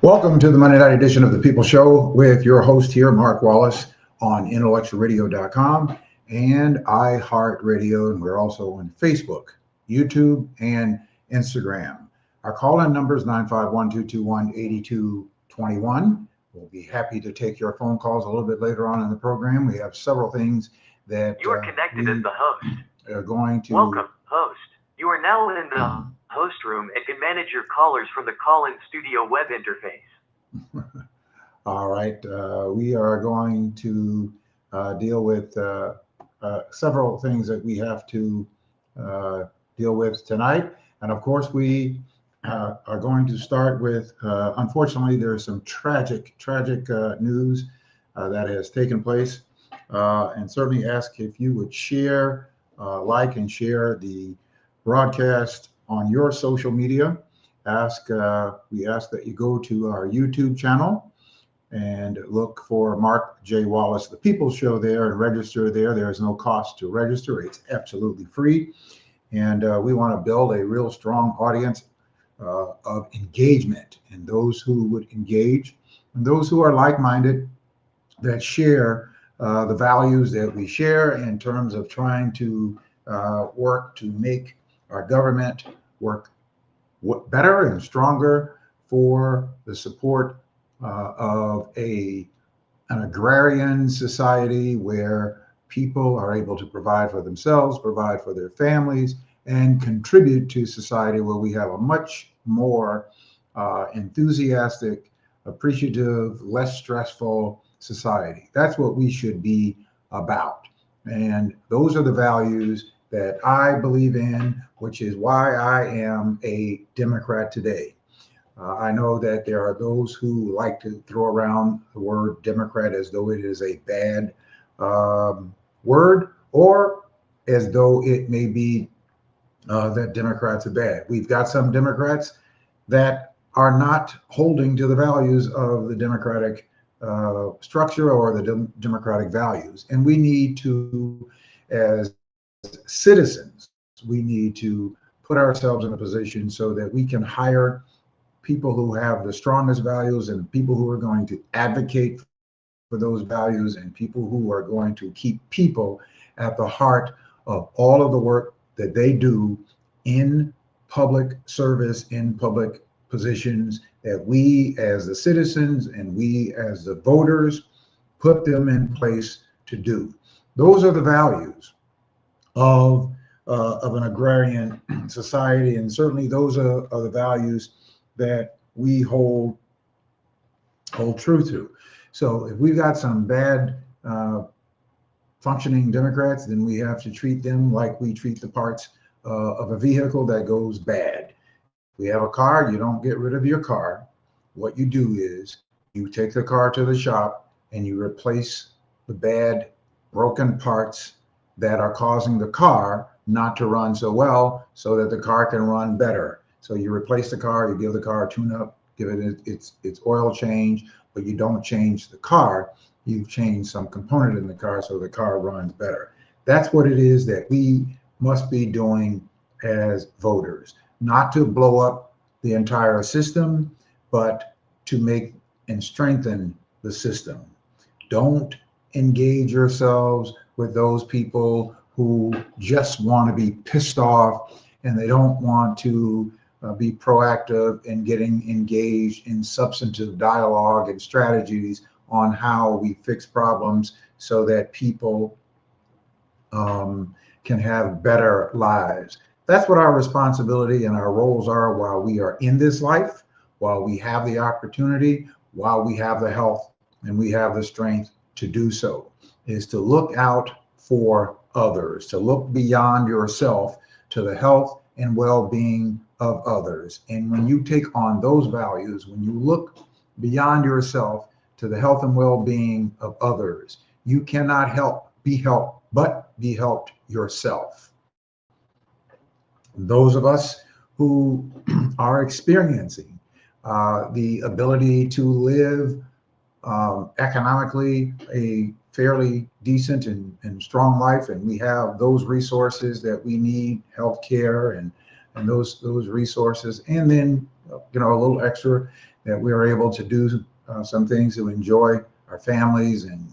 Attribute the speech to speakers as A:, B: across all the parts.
A: Welcome to the Monday night edition of the People Show with your host here, Mark Wallace, on intellectualradio.com and iHeartRadio. And we're also on Facebook, YouTube, and Instagram. Our call-in number is 951-221-8221. We'll be happy to take your phone calls a little bit later on in the program. We have several things that
B: you are connected as the host.
A: Are going to
B: Welcome, host. You are now in the host room and can manage your callers from the call-in studio web interface.
A: All right. We are going to deal with several things that we have to deal with tonight. And of course, we are going to start with, unfortunately, there's some tragic news that has taken place. And certainly ask if you would share, like and share the broadcast on your social media. We ask that you go to our YouTube channel and look for Mark J. Wallace, the People Show there, and register there. There is no cost to register. It's absolutely free. And we want to build a real strong audience of engagement, and those who would engage and those who are like-minded that share the values that we share in terms of trying to work to make our government work better and stronger for the support of an agrarian society where people are able to provide for themselves, provide for their families, and contribute to society where we have a much more enthusiastic, appreciative, less stressful society. That's what we should be about. And those are the values that I believe in, which is why I am a Democrat today. I know that there are those who like to throw around the word Democrat as though it is a bad word, or as though it may be that Democrats are bad. We've got some Democrats that are not holding to the values of the Democratic structure or the democratic values. And we need to, as citizens, we need to put ourselves in a position so that we can hire people who have the strongest values and people who are going to advocate for those values and people who are going to keep people at the heart of all of the work that they do in public service, in public positions, that we as the citizens and we as the voters put them in place to do. Those are the values of an agrarian society, and certainly those are the values that we hold true to. So if we've got some bad functioning Democrats, then we have to treat them like we treat the parts of a vehicle that goes bad. If we have a car, you don't get rid of your car. What you do is you take the car to the shop and you replace the bad, broken parts that are causing the car not to run so well so that the car can run better. So you replace the car, you give the car a tune-up, give it its oil change, but you don't change the car. You've changed some component in the car so the car runs better. That's what it is that we must be doing as voters, not to blow up the entire system, but to make and strengthen the system. Don't engage yourselves with those people who just want to be pissed off and they don't want to be proactive in getting engaged in substantive dialogue and strategies on how we fix problems so that people can have better lives. That's what our responsibility and our roles are while we are in this life, while we have the opportunity, while we have the health and we have the strength to do so, is to look out for others, to look beyond yourself to the health and well-being of others. And when you take on those values, when you look beyond yourself to the health and well-being of others, you cannot but be helped yourself. Those of us who are experiencing the ability to live economically a fairly decent and strong life, and we have those resources that we need, healthcare and those resources, and then a little extra that we are able to do some things to enjoy our families and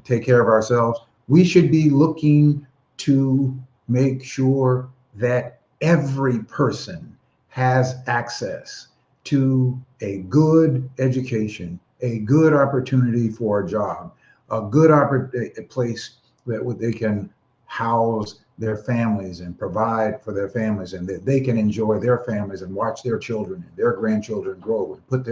A: take care of ourselves, we should be looking to make sure that every person has access to a good education, a good opportunity for a job, a good a place that they can house their families and provide for their families, and that they can enjoy their families and watch their children and their grandchildren grow and put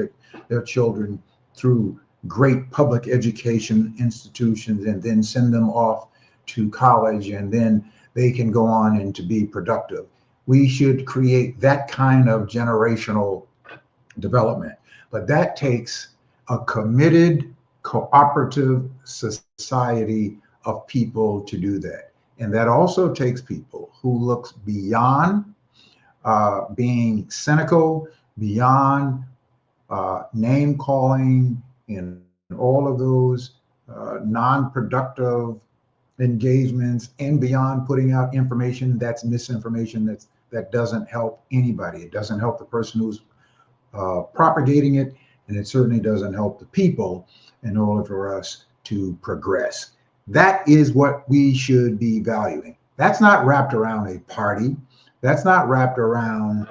A: their children through great public education institutions and then send them off to college, and then they can go on and to be productive. We should create that kind of generational development, but that takes a committed, cooperative society of people to do that. And that also takes people who looks beyond being cynical, beyond name calling, and all of those non-productive engagements, and beyond putting out information that's misinformation, that doesn't help anybody. It doesn't help the person who's propagating it, and it certainly doesn't help the people in order for us to progress. That is what we should be valuing. That's not wrapped around a party. That's not wrapped around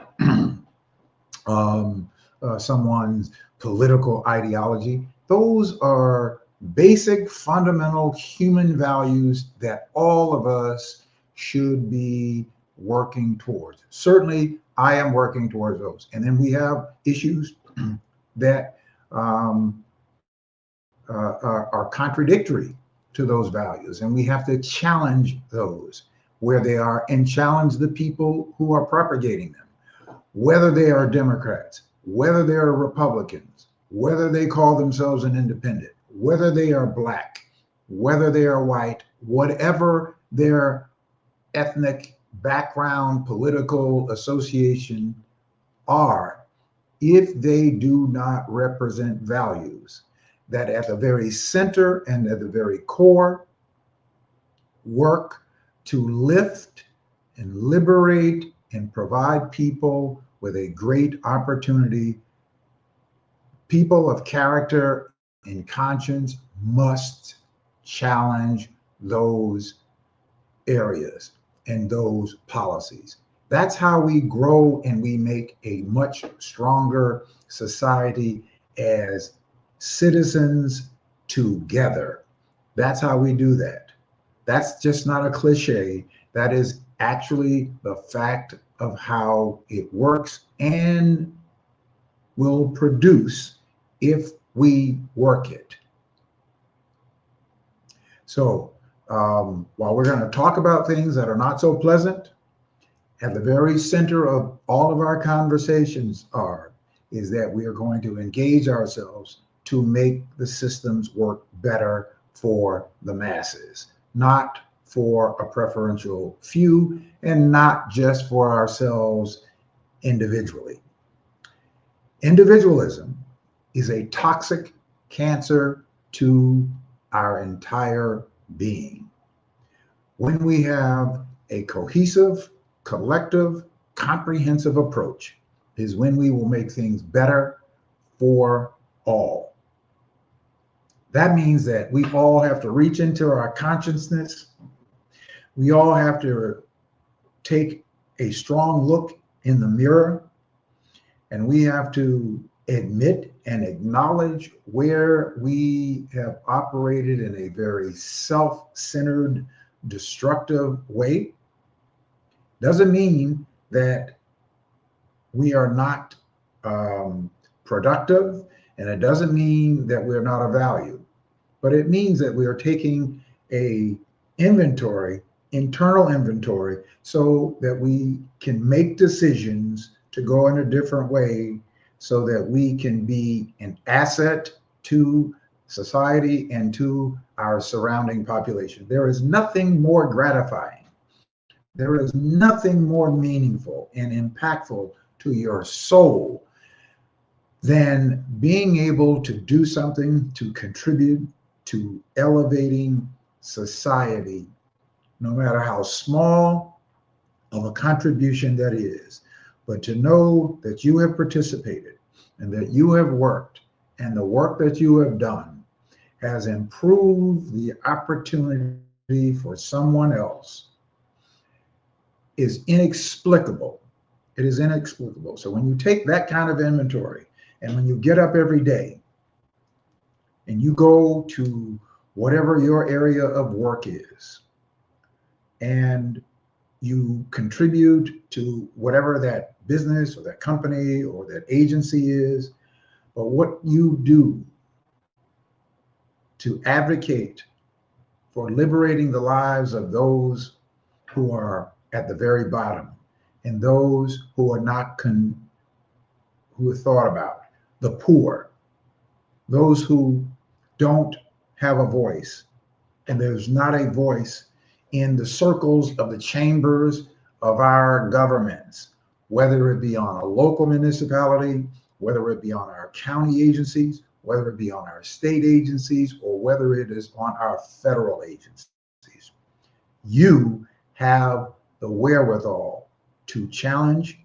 A: someone's political ideology. Those are basic, fundamental human values that all of us should be working towards. Certainly, I am working towards those. And then we have issues that are contradictory to those values, and we have to challenge those where they are and challenge the people who are propagating them, whether they are Democrats, whether they are Republicans, whether they call themselves an independent, whether they are Black, whether they are white, whatever their ethnic background, political association are, if they do not represent values that at the very center and at the very core work to lift and liberate and provide people with a great opportunity, people of character and conscience must challenge those areas and those policies. That's how we grow and we make a much stronger society as citizens together. That's how we do that. That's just not a cliche. That is actually the fact of how it works and will produce if we work it. So while we're going to talk about things that are not so pleasant, at the very center of all of our conversations is that we are going to engage ourselves to make the systems work better for the masses, not for a preferential few, and not just for ourselves individually. Individualism is a toxic cancer to our entire being. When we have a cohesive, collective, comprehensive approach is when we will make things better for all. That means that we all have to reach into our consciousness. We all have to take a strong look in the mirror, and we have to admit and acknowledge where we have operated in a very self-centered, destructive way. Doesn't mean that we are not productive, and it doesn't mean that we're not of value, but it means that we are taking a inventory, internal inventory, so that we can make decisions to go in a different way so that we can be an asset to society and to our surrounding population. There is nothing more gratifying. There is nothing more meaningful and impactful to your soul than being able to do something to contribute to elevating society, no matter how small of a contribution that is. But to know that you have participated and that you have worked and the work that you have done has improved the opportunity for someone else is inexplicable. It is inexplicable. So when you take that kind of inventory, and when you get up every day and you go to whatever your area of work is, and you contribute to whatever that business or that company or that agency is, but what you do to advocate for liberating the lives of those who are at the very bottom and those who are not who are thought about, the poor, those who don't have a voice, and there's not a voice in the circles of the chambers of our governments, whether it be on a local municipality, whether it be on our county agencies, whether it be on our state agencies, or whether it is on our federal agencies. You have the wherewithal to challenge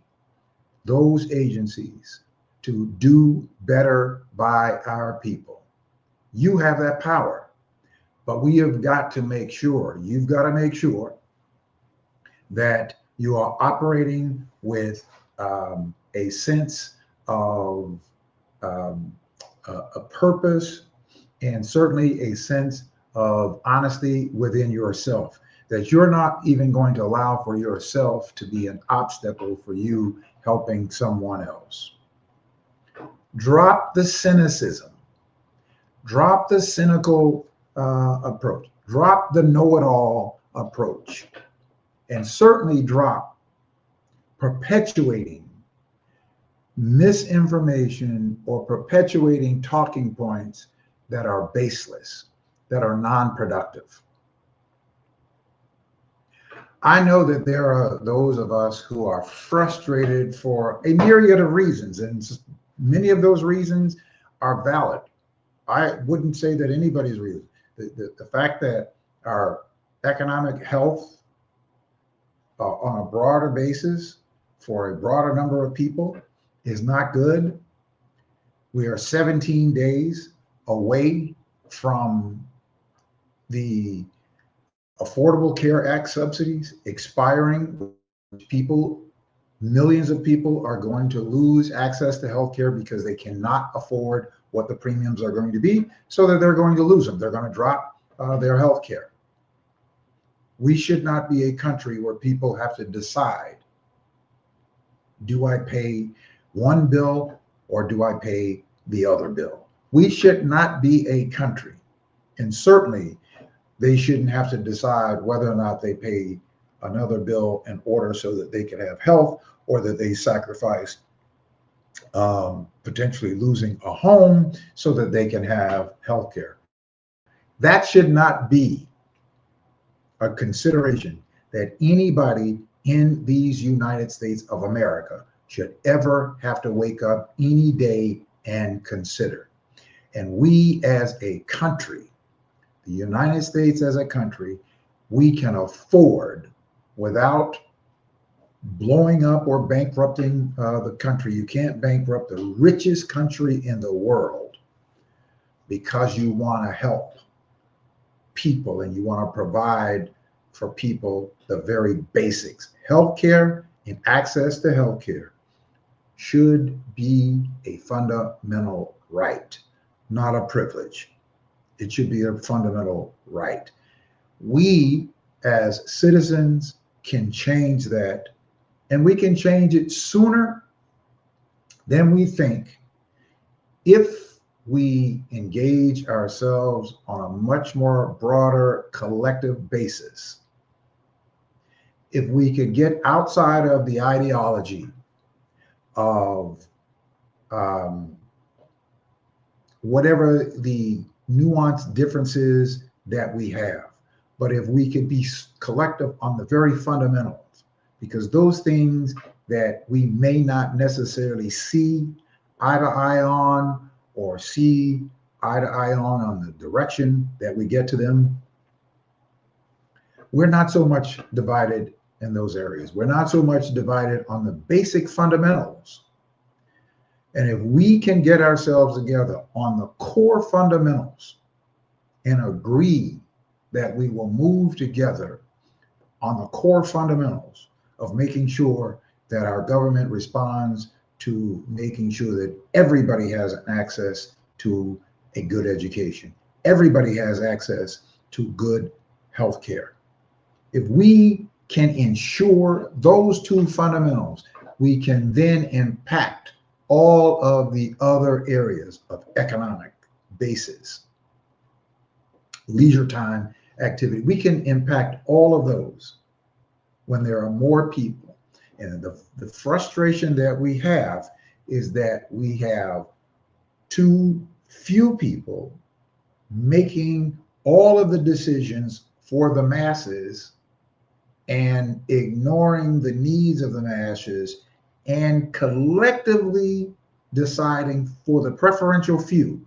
A: those agencies to do better by our people. You have that power, but we have got to make sure, you've got to make sure that you are operating with a sense of a purpose, and certainly a sense of honesty within yourself, that you're not even going to allow for yourself to be an obstacle for you helping someone else. Drop the cynicism, drop the cynical approach, drop the know-it-all approach, and certainly drop perpetuating misinformation or perpetuating talking points that are baseless, that are non-productive. I know that there are those of us who are frustrated for a myriad of reasons, and many of those reasons are valid. I wouldn't say that anybody's reason. The fact that our economic health on a broader basis for a broader number of people is not good. We are 17 days away from the Affordable Care Act subsidies expiring. People, millions of people are going to lose access to health care because they cannot afford what the premiums are going to be, so that they're going to lose them. They're going to drop their health care. We should not be a country where people have to decide, do I pay one bill or do I pay the other bill? We should not be a country, and certainly they shouldn't have to decide whether or not they pay another bill in order so that they can have health, or that they sacrifice potentially losing a home so that they can have health care. That should not be a consideration that anybody in these United States of America should ever have to wake up any day and consider. And we as a country, the United States as a country, we can afford, without blowing up or bankrupting the country. You can't bankrupt the richest country in the world because you want to help people and you want to provide for people the very basics. Healthcare and access to healthcare should be a fundamental right, not a privilege. It should be a fundamental right. We as citizens can change that, and we can change it sooner than we think if we engage ourselves on a much more broader collective basis. If we could get outside of the ideology of whatever the nuanced differences that we have, but if we could be collective on the very fundamentals, because those things that we may not necessarily see eye to eye on, or see eye to eye on the direction that we get to them, we're not so much divided in those areas. We're not so much divided on the basic fundamentals. And if we can get ourselves together on the core fundamentals and agree that we will move together on the core fundamentals of making sure that our government responds to making sure that everybody has access to a good education, everybody has access to good health care. If we can ensure those two fundamentals, we can then impact all of the other areas of economic basis, leisure time activity. We can impact all of those when there are more people. And the frustration that we have is that we have too few people making all of the decisions for the masses and ignoring the needs of the masses and collectively deciding for the preferential few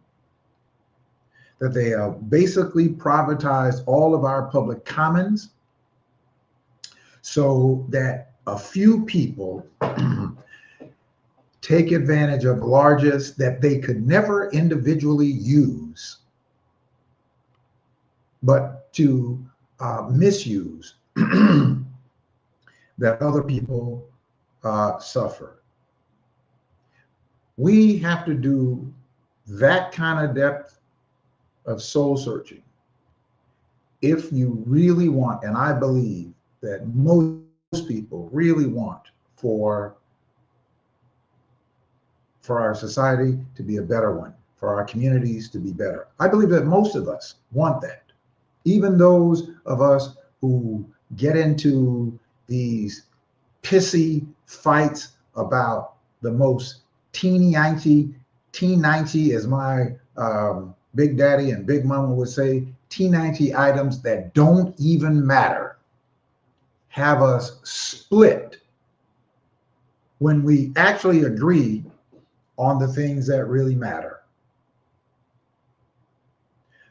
A: that they have basically privatized all of our public commons so that a few people take advantage of largesse that they could never individually use, but to misuse that other people suffer. We have to do that kind of depth of soul searching if you really want, and I believe that most people really want for our society to be a better one, for our communities to be better. I believe that most of us want that. Even those of us who get into these pissy fights about the most teeny-ninety, as my big daddy and big mama would say, teeny items that don't even matter, have us split when we actually agree on the things that really matter.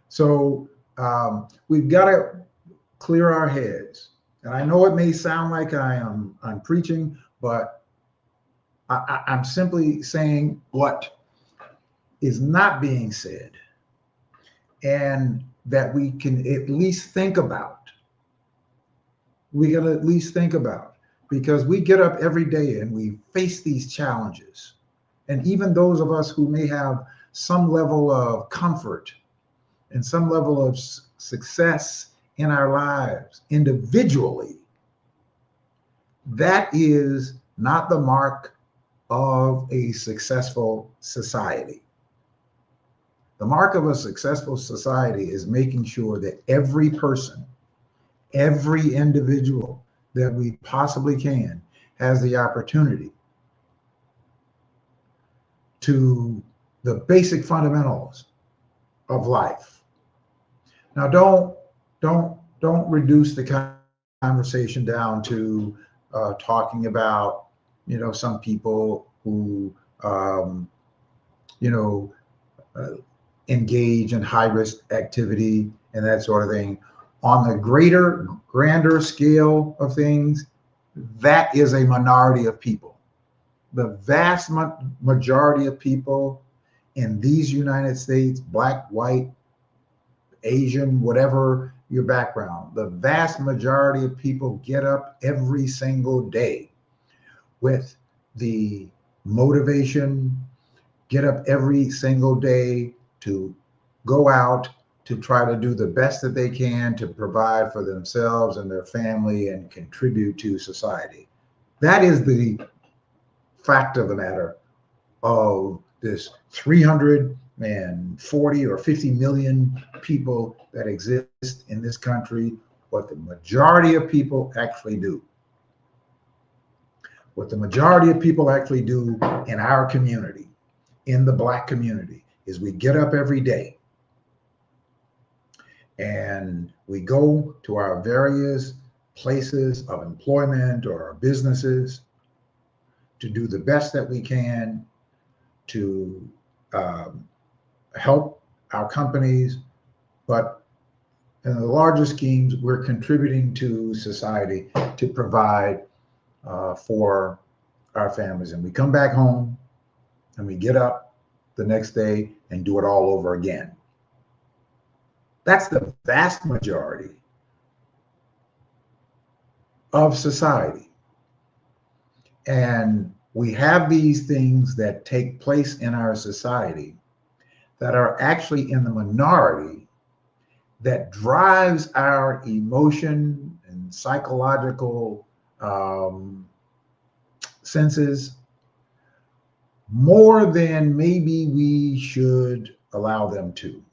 A: So we've got to clear our heads. And I know it may sound like I'm preaching, but I'm simply saying what is not being said and that we can at least think about. We got to at least think about, because we get up every day and we face these challenges. And even those of us who may have some level of comfort and some level of success in our lives individually, that is not the mark of a successful society. The mark of a successful society is making sure that every person, every individual that we possibly can has the opportunity to the basic fundamentals of life. Now, don't reduce the conversation down to talking about, some people who, engage in high risk activity and that sort of thing. On the grander scale of things, that is a minority of people. The vast majority of people in these United States, black, white, Asian, whatever your background, the vast majority of people get up every single day with the motivation, get up every single day to go out to try to do the best that they can to provide for themselves and their family and contribute to society. That is the fact of the matter of this 340 or 50 million people that exist in this country, what the majority of people actually do. What the majority of people actually do in our community, in the Black community, is we get up every day and we go to our various places of employment or our businesses to do the best that we can to help our companies, but in the larger schemes, we're contributing to society to provide for our families. And we come back home and we get up the next day and do it all over again. That's the vast majority of society. And we have these things that take place in our society that are actually in the minority, that drives our emotion and psychological senses more than maybe we should allow them to.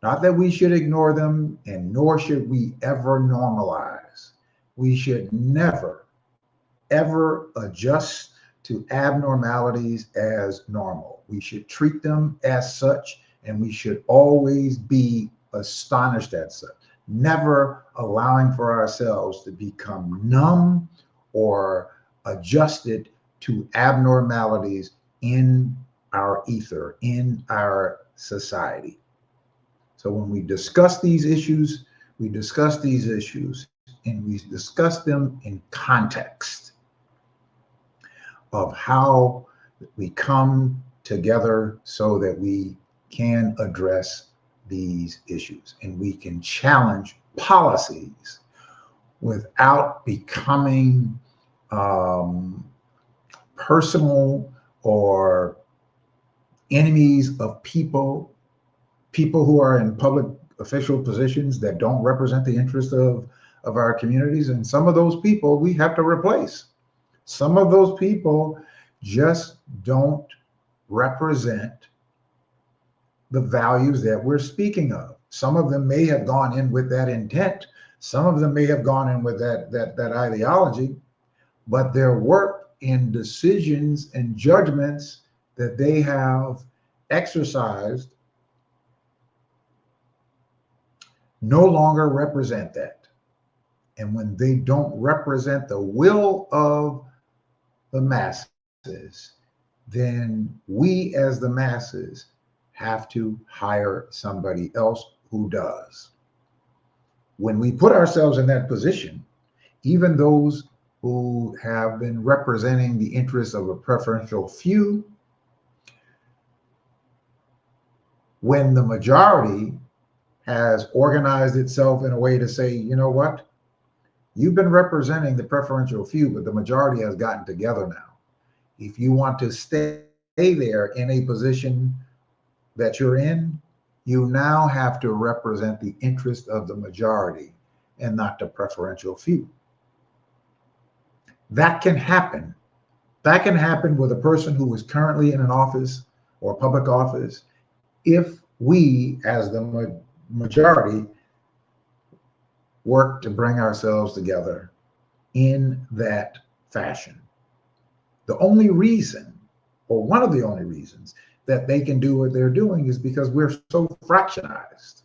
A: Not that we should ignore them, and nor should we ever normalize. We should never, ever adjust to abnormalities as normal. We should treat them as such, and we should always be astonished at such, never allowing for ourselves to become numb or adjusted to abnormalities in our ether, in our society. So when we discuss these issues, and we discuss them in context of how we come together so that we can address these issues and we can challenge policies without becoming personal or enemies of people who are in public official positions that don't represent the interest of our communities. And some of those people we have to replace. Some of those people just don't represent the values that we're speaking of. Some of them may have gone in with that intent. Some of them may have gone in with that ideology, but their work in decisions and judgments that they have exercised no longer represent that. And when they don't represent the will of the masses, then we as the masses have to hire somebody else who does. When we put ourselves in that position, even those who have been representing the interests of a preferential few, when the majority has organized itself in a way to say, you know what, you've been representing the preferential few, but the majority has gotten together now. If you want to stay there in a position that you're in, you now have to represent the interest of the majority and not the preferential few. That can happen. That can happen with a person who is currently in an office or public office if we, as the majority, work to bring ourselves together in that fashion. The only reason, or one of the only reasons, that they can do what they're doing is because we're so fractionized.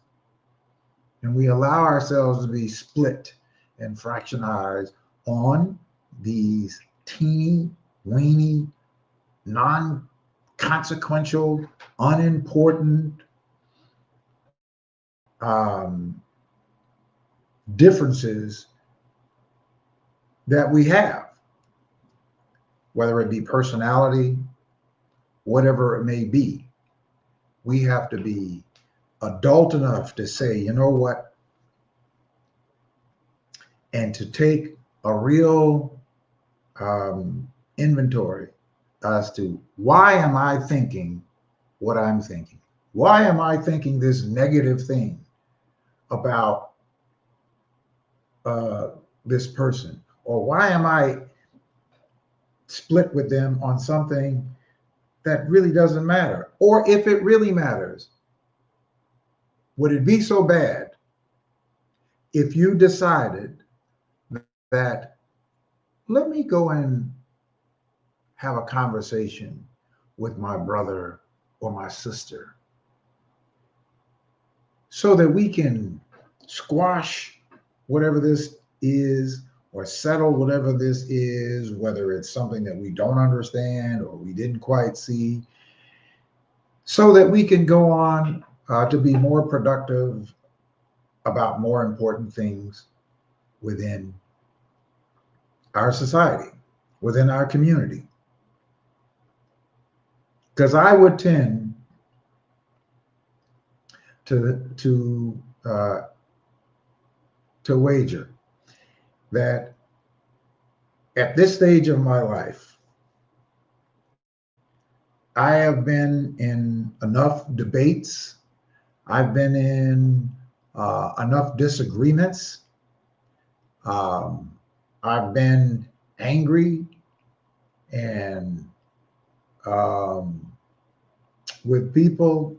A: And we allow ourselves to be split and fractionized on these teeny, weeny, non-consequential, unimportant differences that we have, whether it be personality, whatever it may be. We have to be adult enough to say, you know what, and to take a real inventory as to why am I thinking what I'm thinking? Why am I thinking this negative thing about this person? Or why am I split with them on something that really doesn't matter? Or if it really matters, would it be so bad if you decided that, let me go and have a conversation with my brother or my sister so that we can squash whatever this is or settle whatever this is, whether it's something that we don't understand or we didn't quite see, so that we can go on to be more productive about more important things within our society, within our community. Because I would tend to wager that at this stage of my life, I have been in enough debates. I've been in enough disagreements. I've been angry and with people.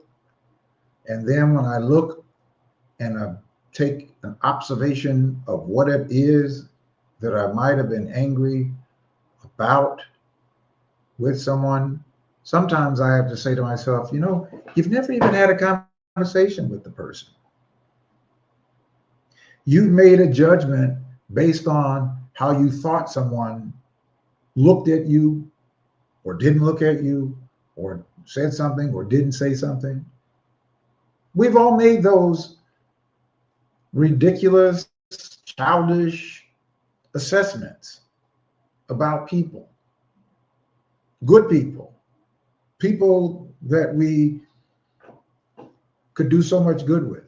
A: And then when I look and I take an observation of what it is that I might have been angry about with someone, sometimes I have to say to myself, you know, you've never even had a conversation with the person. You've made a judgment based on how you thought someone looked at you or didn't look at you or said something or didn't say something. We've all made those ridiculous, childish assessments about people, good people, people that we could do so much good with.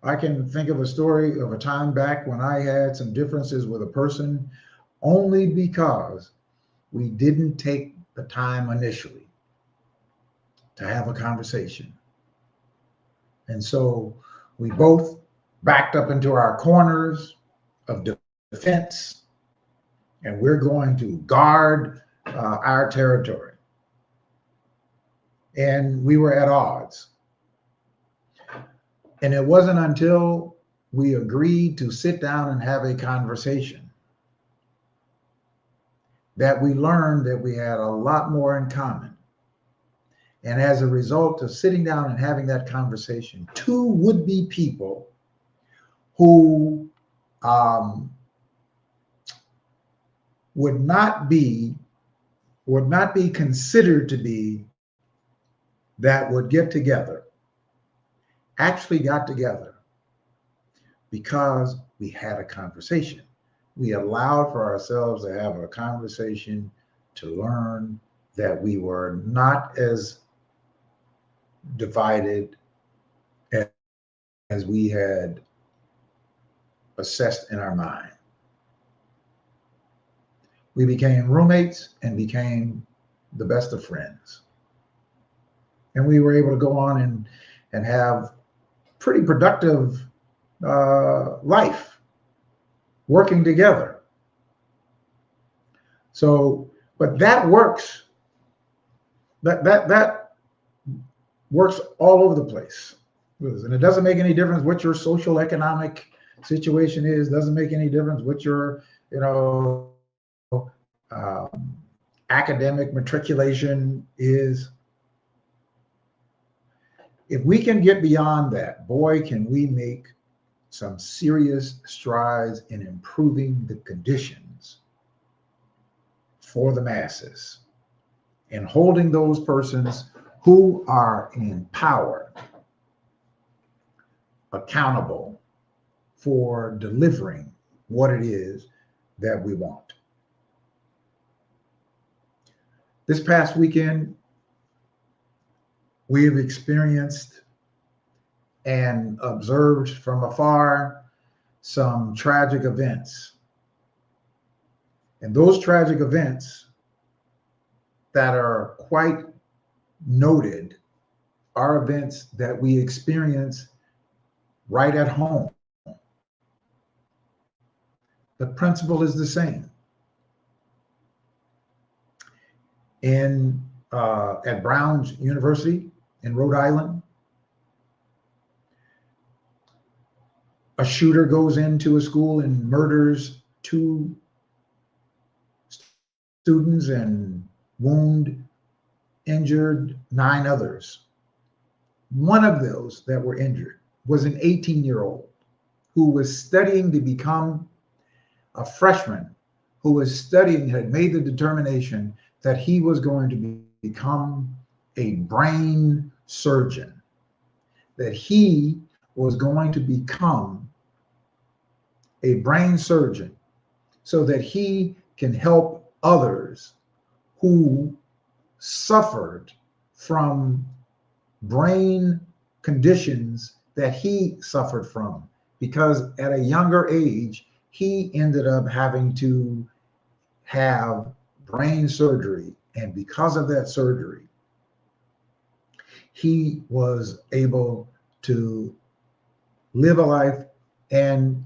A: I can think of a story of a time back when I had some differences with a person only because we didn't take the time initially to have a conversation. And so we both backed up into our corners of defense, and we're going to guard our territory. And we were at odds. And it wasn't until we agreed to sit down and have a conversation that we learned that we had a lot more in common. And as a result of sitting down and having that conversation, two would-be people who would not be considered to be that would get together actually got together because we had a conversation. We allowed for ourselves to have a conversation to learn that we were not as divided as we had assessed in our mind. We became roommates and became the best of friends. And we were able to go on and have pretty productive life working together. So, but that works. That works all over the place. And it doesn't make any difference what your social economic situation is, doesn't make any difference what your, academic matriculation is. If we can get beyond that, boy, can we make some serious strides in improving the conditions for the masses and holding those persons who are in power accountable for delivering what it is that we want. This past weekend, we have experienced and observed from afar some tragic events. And those tragic events that are quite noted are events that we experience right at home. The principle is the same. At Brown's University in Rhode Island, a shooter goes into a school and murders 2 students and injured 9 others. One of those that were injured was an 18-year-old who was studying to become a freshman, who was studying, had made the determination that he was going to become a brain surgeon, that he was going to become a brain surgeon so that he can help others who suffered from brain conditions that he suffered from, because at a younger age, he ended up having to have brain surgery. And because of that surgery, he was able to live a life and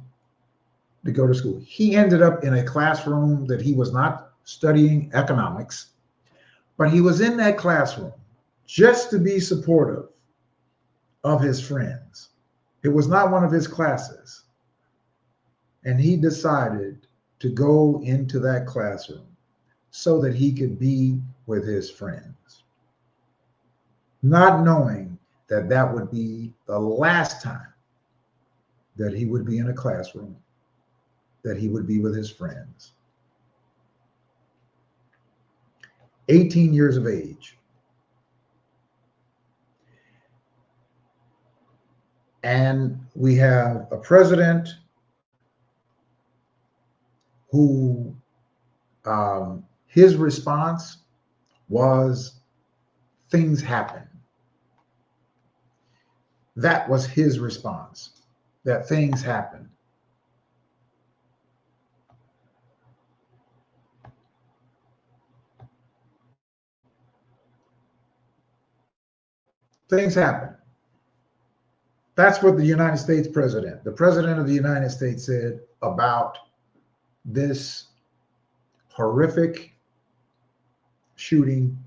A: to go to school. He ended up in a classroom that he was not studying economics, but he was in that classroom just to be supportive of his friends. It was not one of his classes. And he decided to go into that classroom so that he could be with his friends, not knowing that that would be the last time that he would be in a classroom, that he would be with his friends. 18 years of age. And we have a president who his response was, things happen. That was his response, that things happen. Things happen. That's what the United States president, the president of the United States, said about this horrific shooting.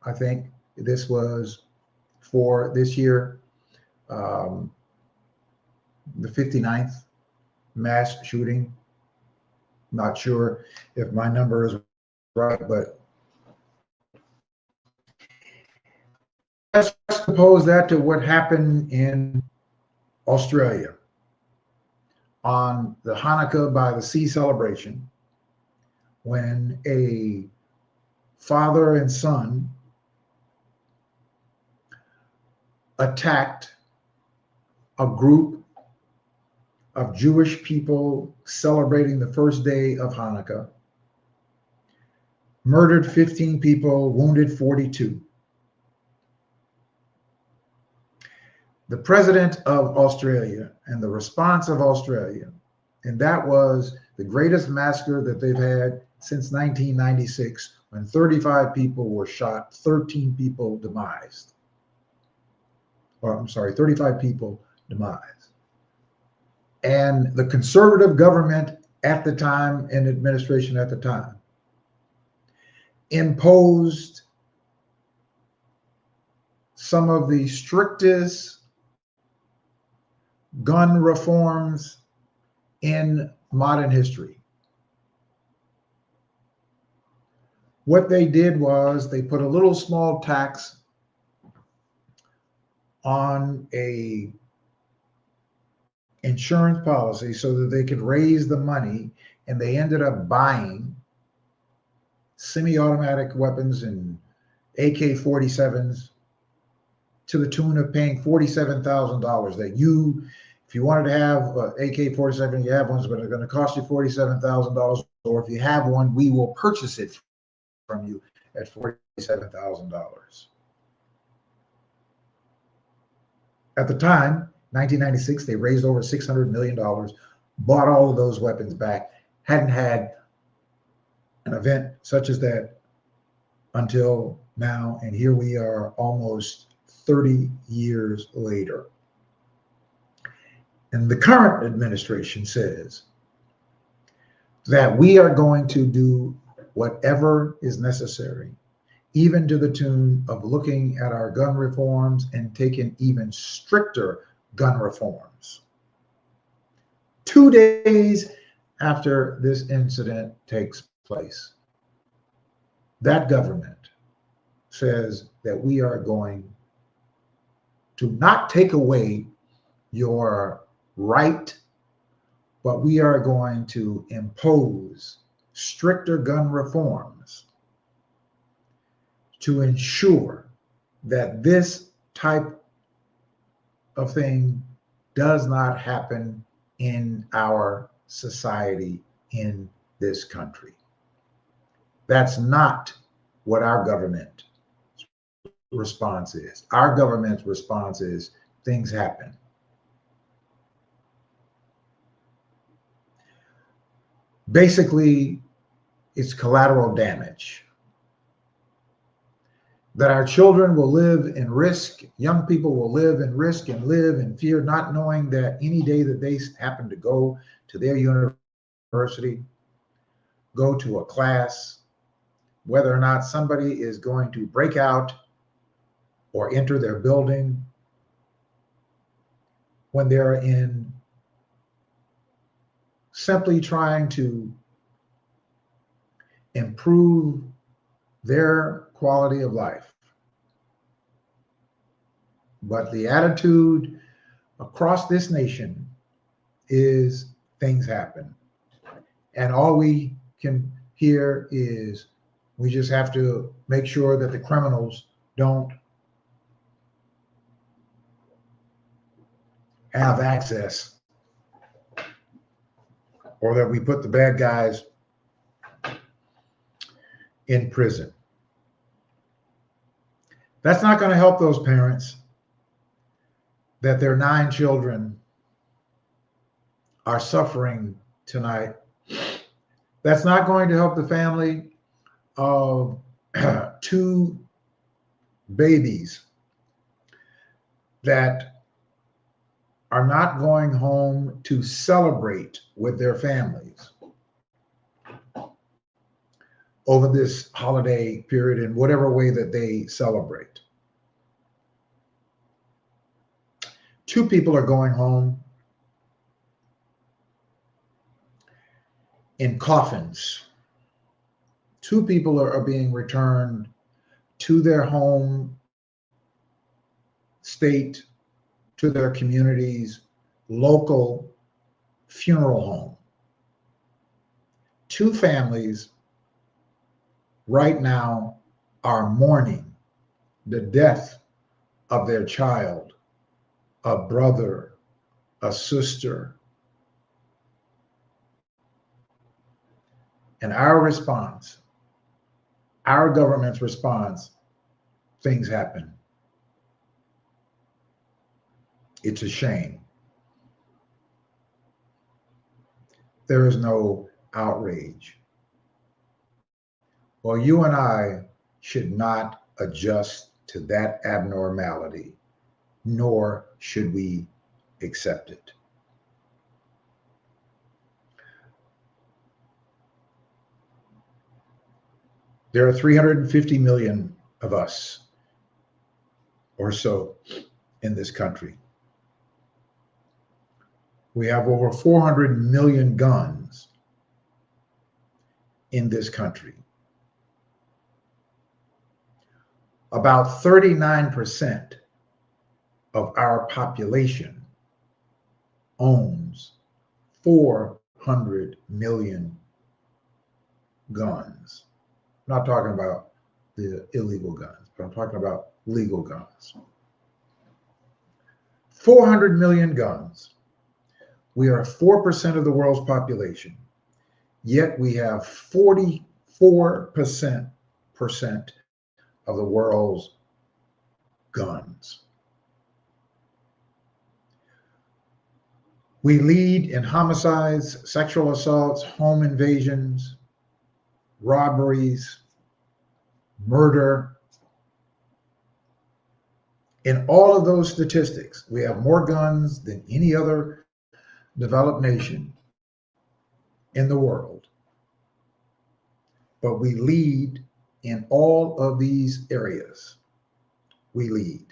A: I think this was for this year, the 59th mass shooting. Not sure if my number is right, but let's suppose that to what happened in Australia on the Hanukkah by the Sea celebration, when a father and son attacked a group of Jewish people celebrating the first day of Hanukkah, murdered 15 people, wounded 42. The president of Australia and the response of Australia, and that was the greatest massacre that they've had since 1996, when 35 people were shot, 13 people demised. Or I'm sorry, 35 people demised. And the conservative government at the time and administration at the time imposed some of the strictest gun reforms in modern history. What they did was they put a little small tax on a insurance policy so that they could raise the money, and they ended up buying semi-automatic weapons and AK-47s to the tune of paying $47,000. That you, if you wanted to have AK-47, you have ones, but it's going to cost you $47,000. Or if you have one, we will purchase it from you at $47,000. At the time, 1996, they raised over $600 million, bought all of those weapons back, hadn't had an event such as that until now, and here we are almost 30 years later. And the current administration says that we are going to do whatever is necessary, even to the tune of looking at our gun reforms and taking even stricter gun reforms. 2 days after this incident takes place, that government says that we are going to not take away your right, but we are going to impose stricter gun reforms to ensure that this type of thing does not happen in our society, in this country. That's not what our government response is. Our government's response is things happen. Basically, it's collateral damage. That our children will live in risk, young people will live in risk and live in fear, not knowing that any day that they happen to go to their university, go to a class, whether or not somebody is going to break out or enter their building when they're in simply trying to improve their quality of life. But the attitude across this nation is things happen. And all we can hear is we just have to make sure that the criminals don't have access, or that we put the bad guys in prison. That's not going to help those parents that their 9 children are suffering tonight. That's not going to help the family of 2 babies that are not going home to celebrate with their families over this holiday period in whatever way that they celebrate. 2 people are going home in coffins. 2 people are being returned to their home state, to their communities, local funeral home. 2 families right now are mourning the death of their child, a brother, a sister. And our response, our government's response, things happen. It's a shame. There is no outrage. Well, you and I should not adjust to that abnormality, nor should we accept it. There are 350 million of us or so in this country. We have over 400 million guns in this country. About 39% of our population owns 400 million guns. I'm not talking about the illegal guns, but I'm talking about legal guns. 400 million guns. We are 4% of the world's population, yet we have 44% of the world's guns. We lead in homicides, sexual assaults, home invasions, robberies, murder. In all of those statistics, we have more guns than any other developed nation in the world. But we lead in all of these areas. We lead.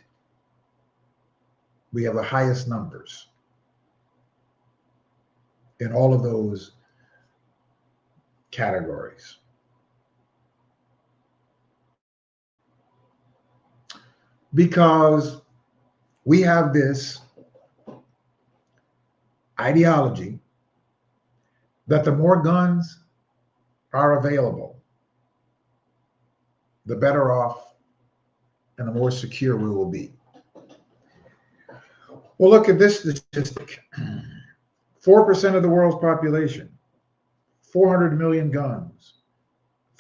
A: We have the highest numbers in all of those categories. Because we have this ideology that the more guns are available, the better off and the more secure we will be. Well, look at this statistic. 4% of the world's population, 400 million guns,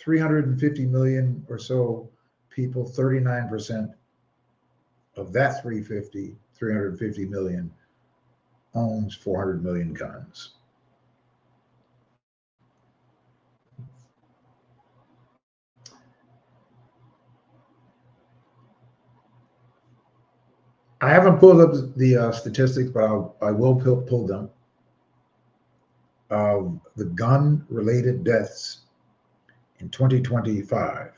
A: 350 million or so people, 39% of that 350 million owns 400 million guns. I haven't pulled up the statistics, but I will pull them of the gun-related deaths in 2025.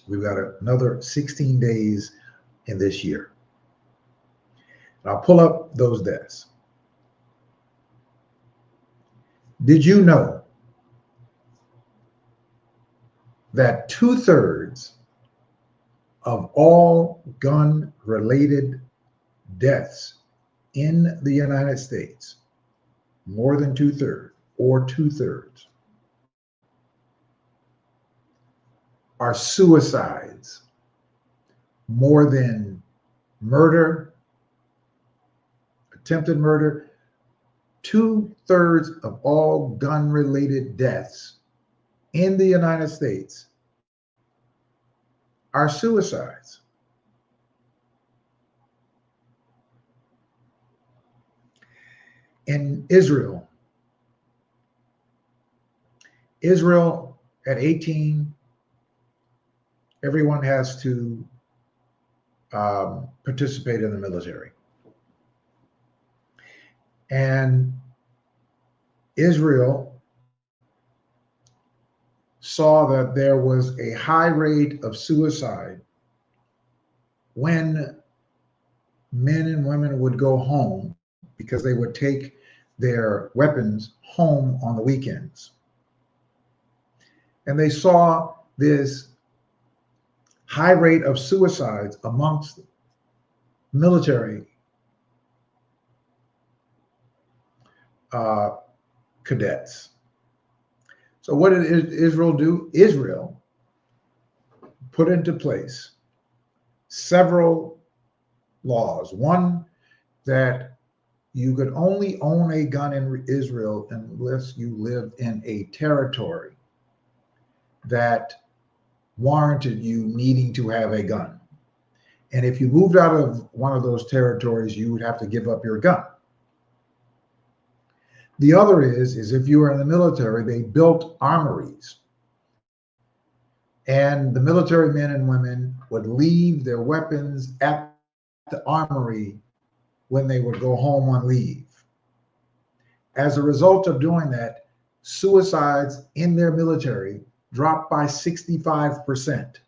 A: We've got another 16 days in this year. And I'll pull up those deaths. Did you know that 2/3 of all gun-related deaths in the United States, more than 2/3 or 2/3, are suicides more than murder, attempted murder? 2/3 of all gun-related deaths in the United States are suicides. In Israel at 18, everyone has to participate in the military. And Israel saw that there was a high rate of suicide when men and women would go home because they would take their weapons home on the weekends. And they saw this high rate of suicides amongst military cadets. So what did Israel do? Israel put into place several laws. One, that you could only own a gun in Israel unless you lived in a territory that warranted you needing to have a gun. And if you moved out of one of those territories, you would have to give up your gun. The other is if you were in the military, they built armories. And the military men and women would leave their weapons at the armory when they would go home on leave. As a result of doing that, suicides in their military dropped by 65%.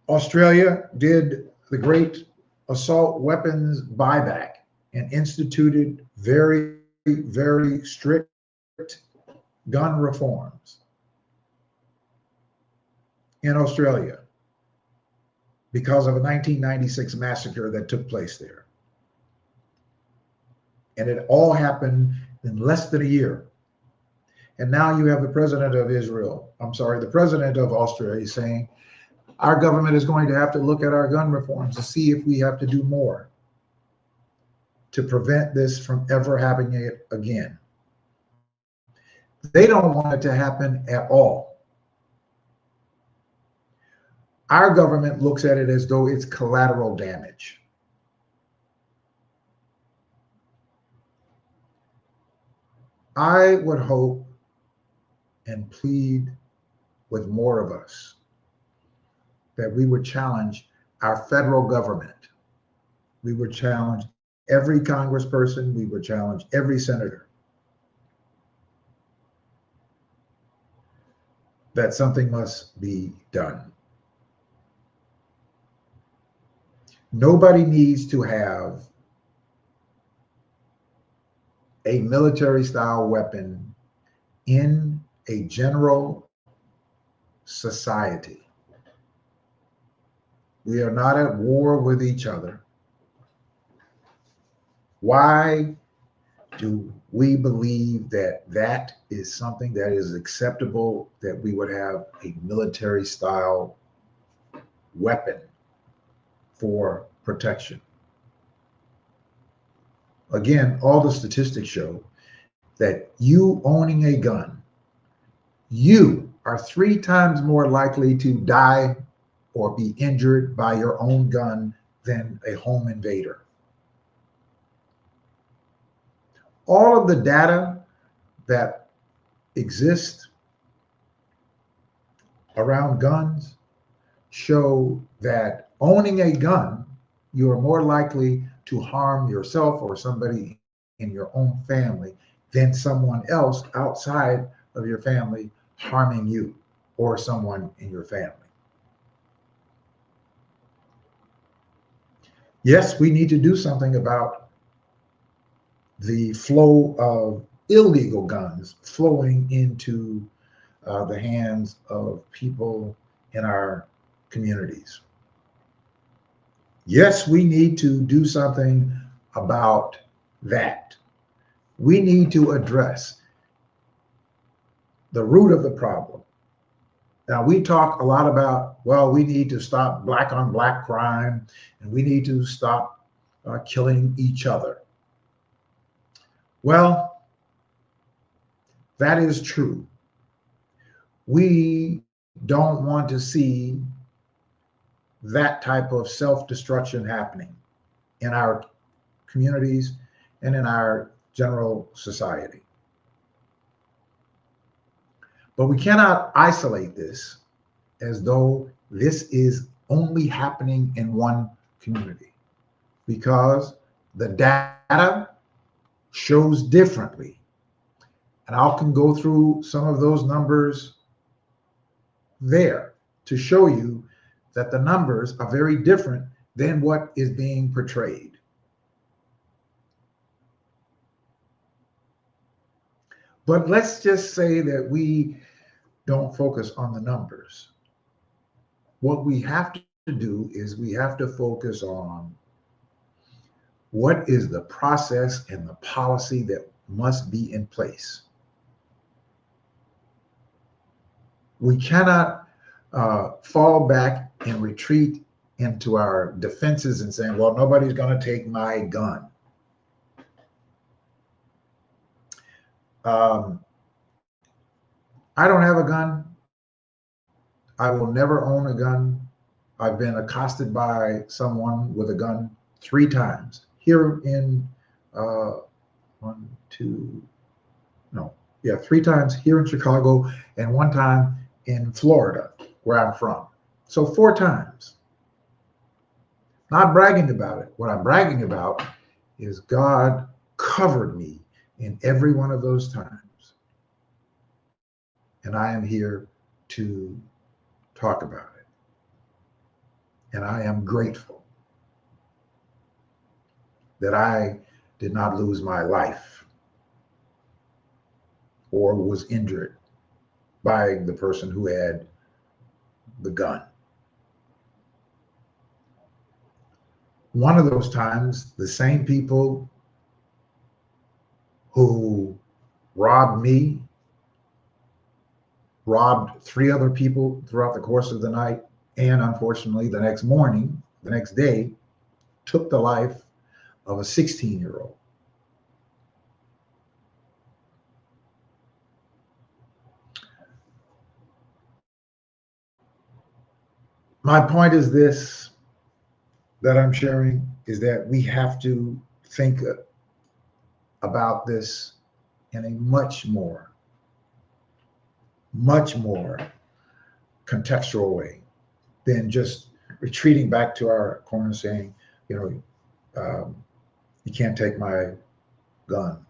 A: Australia did the great assault weapons buyback and instituted very, very strict gun reforms in Australia because of a 1996 massacre that took place there. And it all happened in less than a year. And now you have the president of the president of Australia saying, our government is going to have to look at our gun reforms to see if we have to do more to prevent this from ever happening again. They don't want it to happen at all. Our government looks at it as though it's collateral damage. I would hope and plead with more of us that we would challenge our federal government. We would challenge every congressperson. We would challenge every senator that something must be done. Nobody needs to have a military style weapon in a general society. We are not at war with each other. Why do we believe that that is something that is acceptable, that we would have a military style weapon for protection? Again, all the statistics show that you owning a gun, you are 3 times more likely to die or be injured by your own gun than a home invader. All of the data that exists around guns show that owning a gun, you are more likely to harm yourself or somebody in your own family than someone else outside of your family harming you or someone in your family. Yes, we need to do something about the flow of illegal guns flowing into the hands of people in our communities. Yes, we need to do something about that. We need to address the root of the problem. Now, we talk a lot about, well, we need to stop black on black crime and we need to stop killing each other. Well, that is true. We don't want to see that type of self-destruction happening in our communities and in our general society. But we cannot isolate this as though this is only happening in one community, because the data shows differently. And I can go through some of those numbers there to show you that the numbers are very different than what is being portrayed. But let's just say that we don't focus on the numbers. What we have to do is we have to focus on what is the process and the policy that must be in place. We cannot fall back and retreat into our defenses and saying, well, nobody's going to take my gun. I don't have a gun. I will never own a gun. I've been accosted by someone with a gun 3 times here in 3 times here in Chicago and 1 time in Florida, where I'm from. So 4 times. Not bragging about it. What I'm bragging about is God covered me in every one of those times. And I am here to talk about it. And I am grateful that I did not lose my life or was injured by the person who had the gun. One of those times, the same people who robbed me, robbed 3 other people throughout the course of the night, and unfortunately the next morning, the next day, took the life of a 16-year-old. My point is this, that I'm sharing, is that we have to think about this in a much more contextual way than just retreating back to our corner saying, you can't take my gun.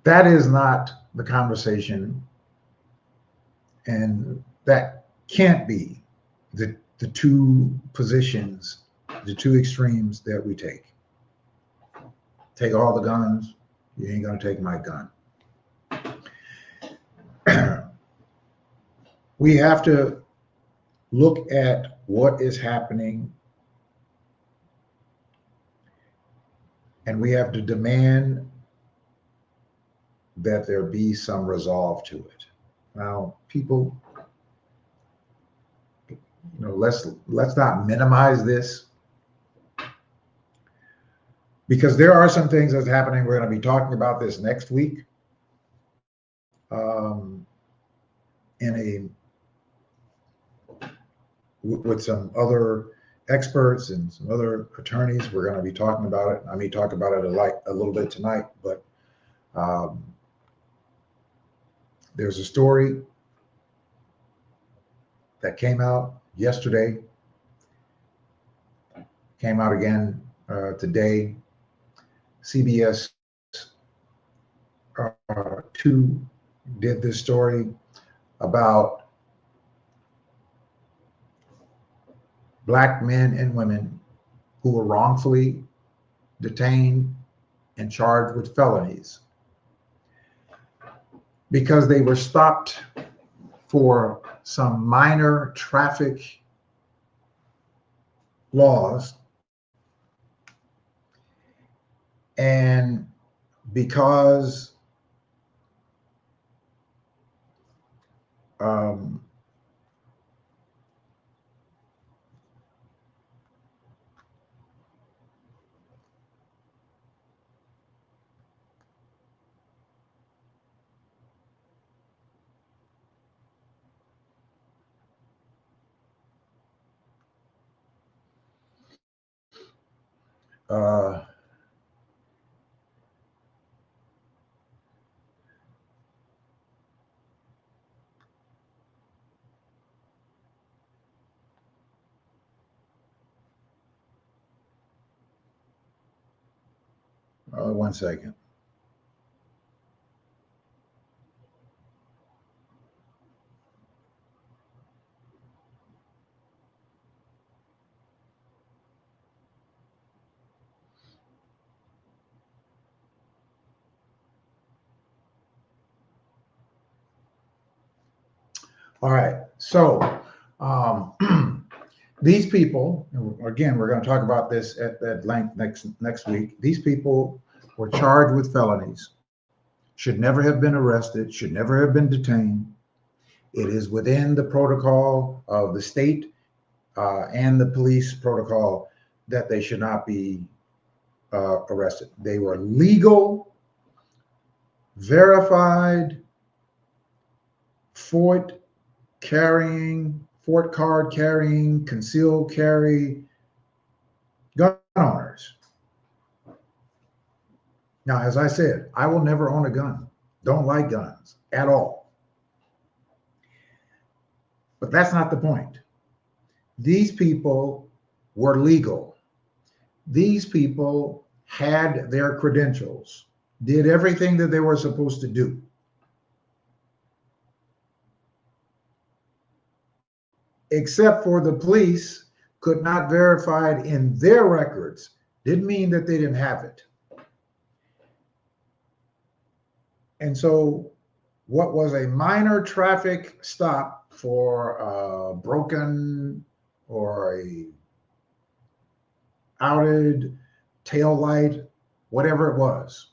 A: That is not the conversation, and that can't be the 2 positions, the 2 extremes that we take. Take all the guns, you ain't gonna take my gun. We have to look at what is happening, and we have to demand that there be some resolve to it. Now, people, let's not minimize this, because there are some things that's happening. We're going to be talking about this next week with some other experts and some other attorneys. We're going to be talking about it. I may talk about it a little bit tonight, but there's a story that came out yesterday, came out again today. CBS 2 did this story about Black men and women who were wrongfully detained and charged with felonies because they were stopped for some minor traffic laws, and because one second. All right, so these people, again, we're going to talk about this at length next week. These people were charged with felonies, should never have been arrested, should never have been detained. It is within the protocol of the state and the police protocol that they should not be arrested. They were legal, verified, Fort card carrying, concealed carry gun owners. Now, as I said, I will never own a gun. Don't like guns at all. But that's not the point. These people were legal. These people had their credentials, did everything that they were supposed to do. Except for the police could not verify it in their records. Didn't mean that they didn't have it. And so what was a minor traffic stop for a broken or a outed tail light, whatever it was,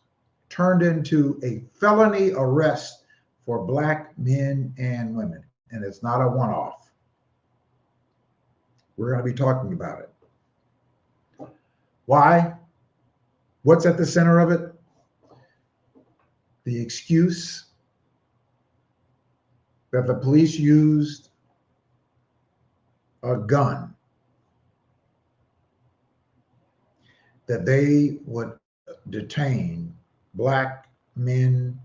A: turned into a felony arrest for Black men and women. And it's not a one-off. We're going to be talking about it. Why? What's at the center of it? The excuse that the police used a gun, that they would detain Black men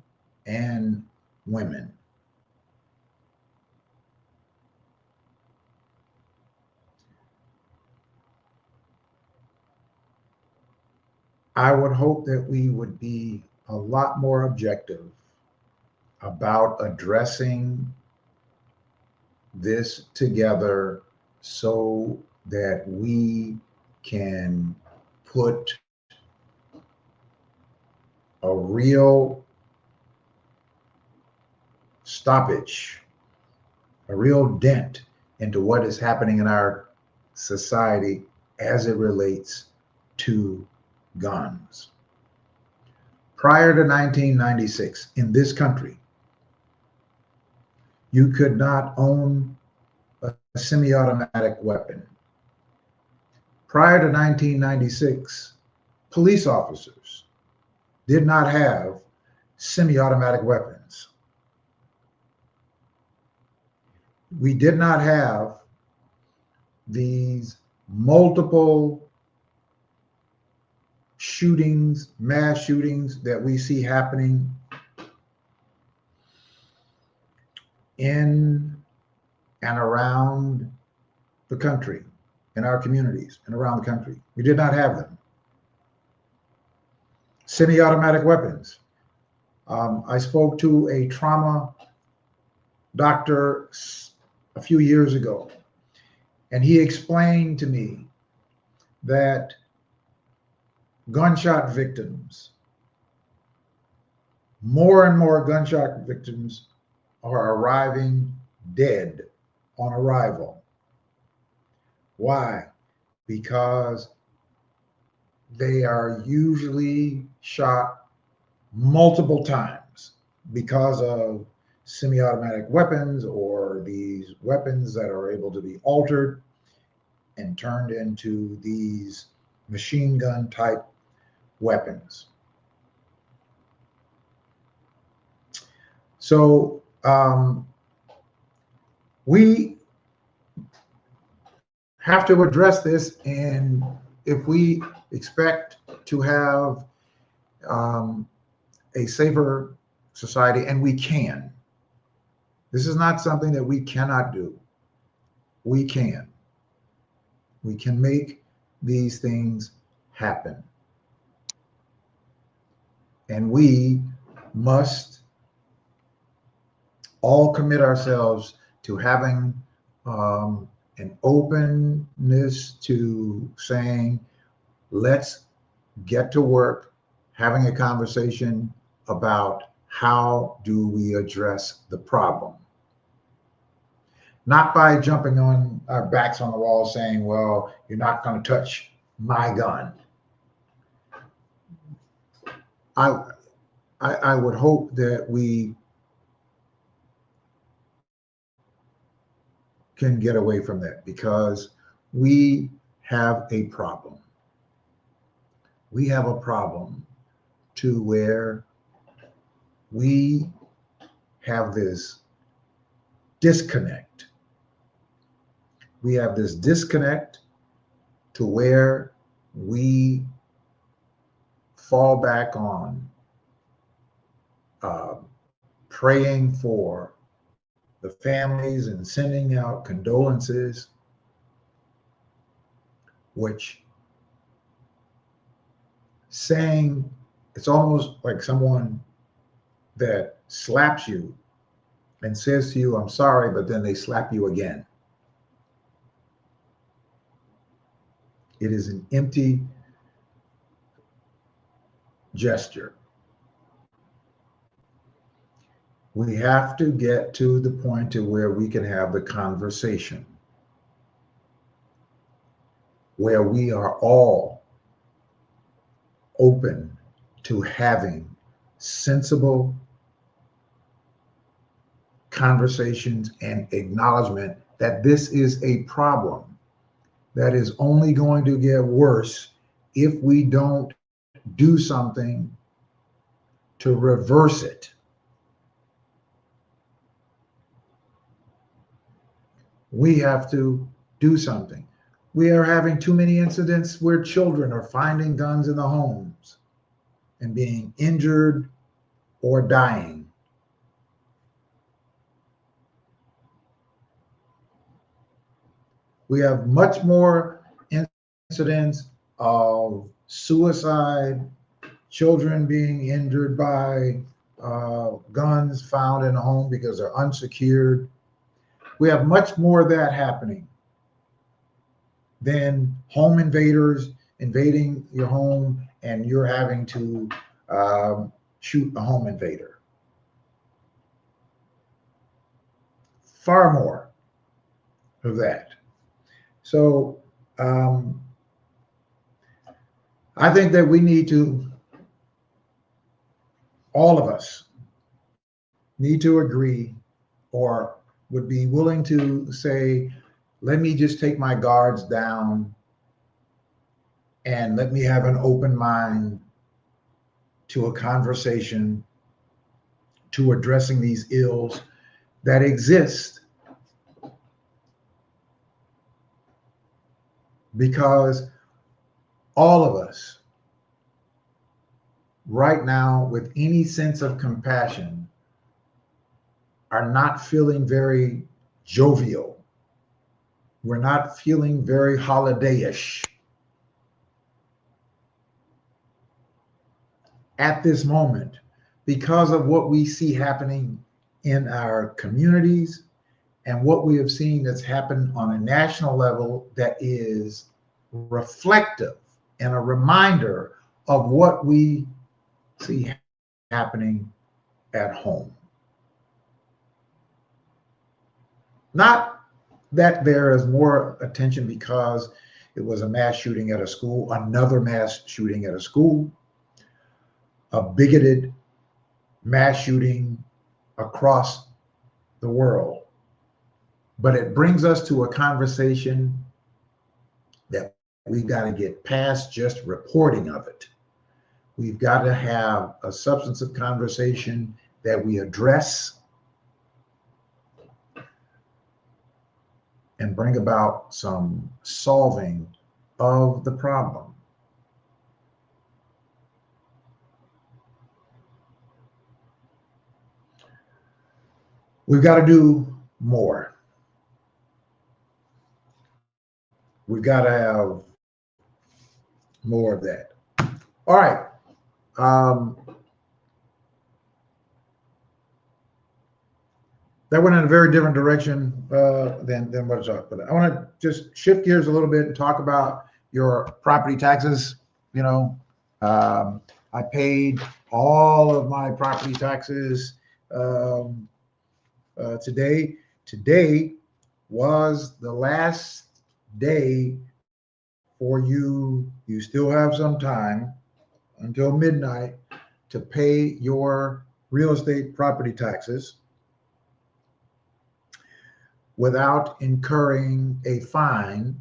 A: and women. I would hope that we would be a lot more objective about addressing this together so that we can put a real stoppage, a real dent into what is happening in our society as it relates to guns. Prior to 1996, in this country, you could not own a a semi-automatic weapon. Prior to 1996, police officers did not have semi-automatic weapons. We did not have these multiple shootings, mass shootings that we see happening in and around the country, in our communities and around the country. We did not have them. Semi-automatic weapons. I spoke to a trauma doctor a few years ago, and he explained to me that gunshot victims, more and more gunshot victims are arriving dead on arrival. Why? Because they are usually shot multiple times because of semi-automatic weapons or these weapons that are able to be altered and turned into these machine gun type weapons. So we have to address this, and if we expect to have a safer society, and we can. This is not something that we cannot do. We can. We can make these things happen. And we must all commit ourselves to having an openness to saying, let's get to work, having a conversation about how do we address the problem. Not by jumping on our backs on the wall saying, well, you're not going to touch my gun. I would hope that we can get away from that, because we have a problem. We have a problem to where we have this disconnect. We have this disconnect to where we fall back on praying for the families and sending out condolences, which saying, it's almost like someone that slaps you and says to you, I'm sorry, but then they slap you again. It is an empty gesture. We have to get to the point to where we can have the conversation, where we are all open to having sensible conversations and acknowledgement that this is a problem that is only going to get worse if we don't do something to reverse it. We have to do something. We are having too many incidents where children are finding guns in the homes and being injured or dying. We have much more incidents of suicide, children being injured by guns found in a home because they're unsecured. We have much more of that happening than home invaders invading your home and you're having to shoot a home invader. Far more of that. So I think that we need to, all of us need to agree, or would be willing to say, let me just take my guards down and let me have an open mind to a conversation, to addressing these ills that exist, because all of us right now, with any sense of compassion, are not feeling very jovial. We're not feeling very holiday-ish at this moment because of what we see happening in our communities and what we have seen that's happened on a national level that is reflective and a reminder of what we see happening at home. Not that there is more attention because it was a mass shooting at a school, another mass shooting at a school, a bigoted mass shooting across the world. But it brings us to a conversation that we've got to get past just reporting of it. We've got to have a substantive conversation that we address and bring about some solving of the problem. We've got to do more. We've got to have more of that. All right. That went in a very different direction than what I talked about. I want to just shift gears a little bit and talk about your property taxes. You know, I paid all of my property taxes today. Today was the last day for you. You still have some time until midnight to pay your real estate property taxes without incurring a fine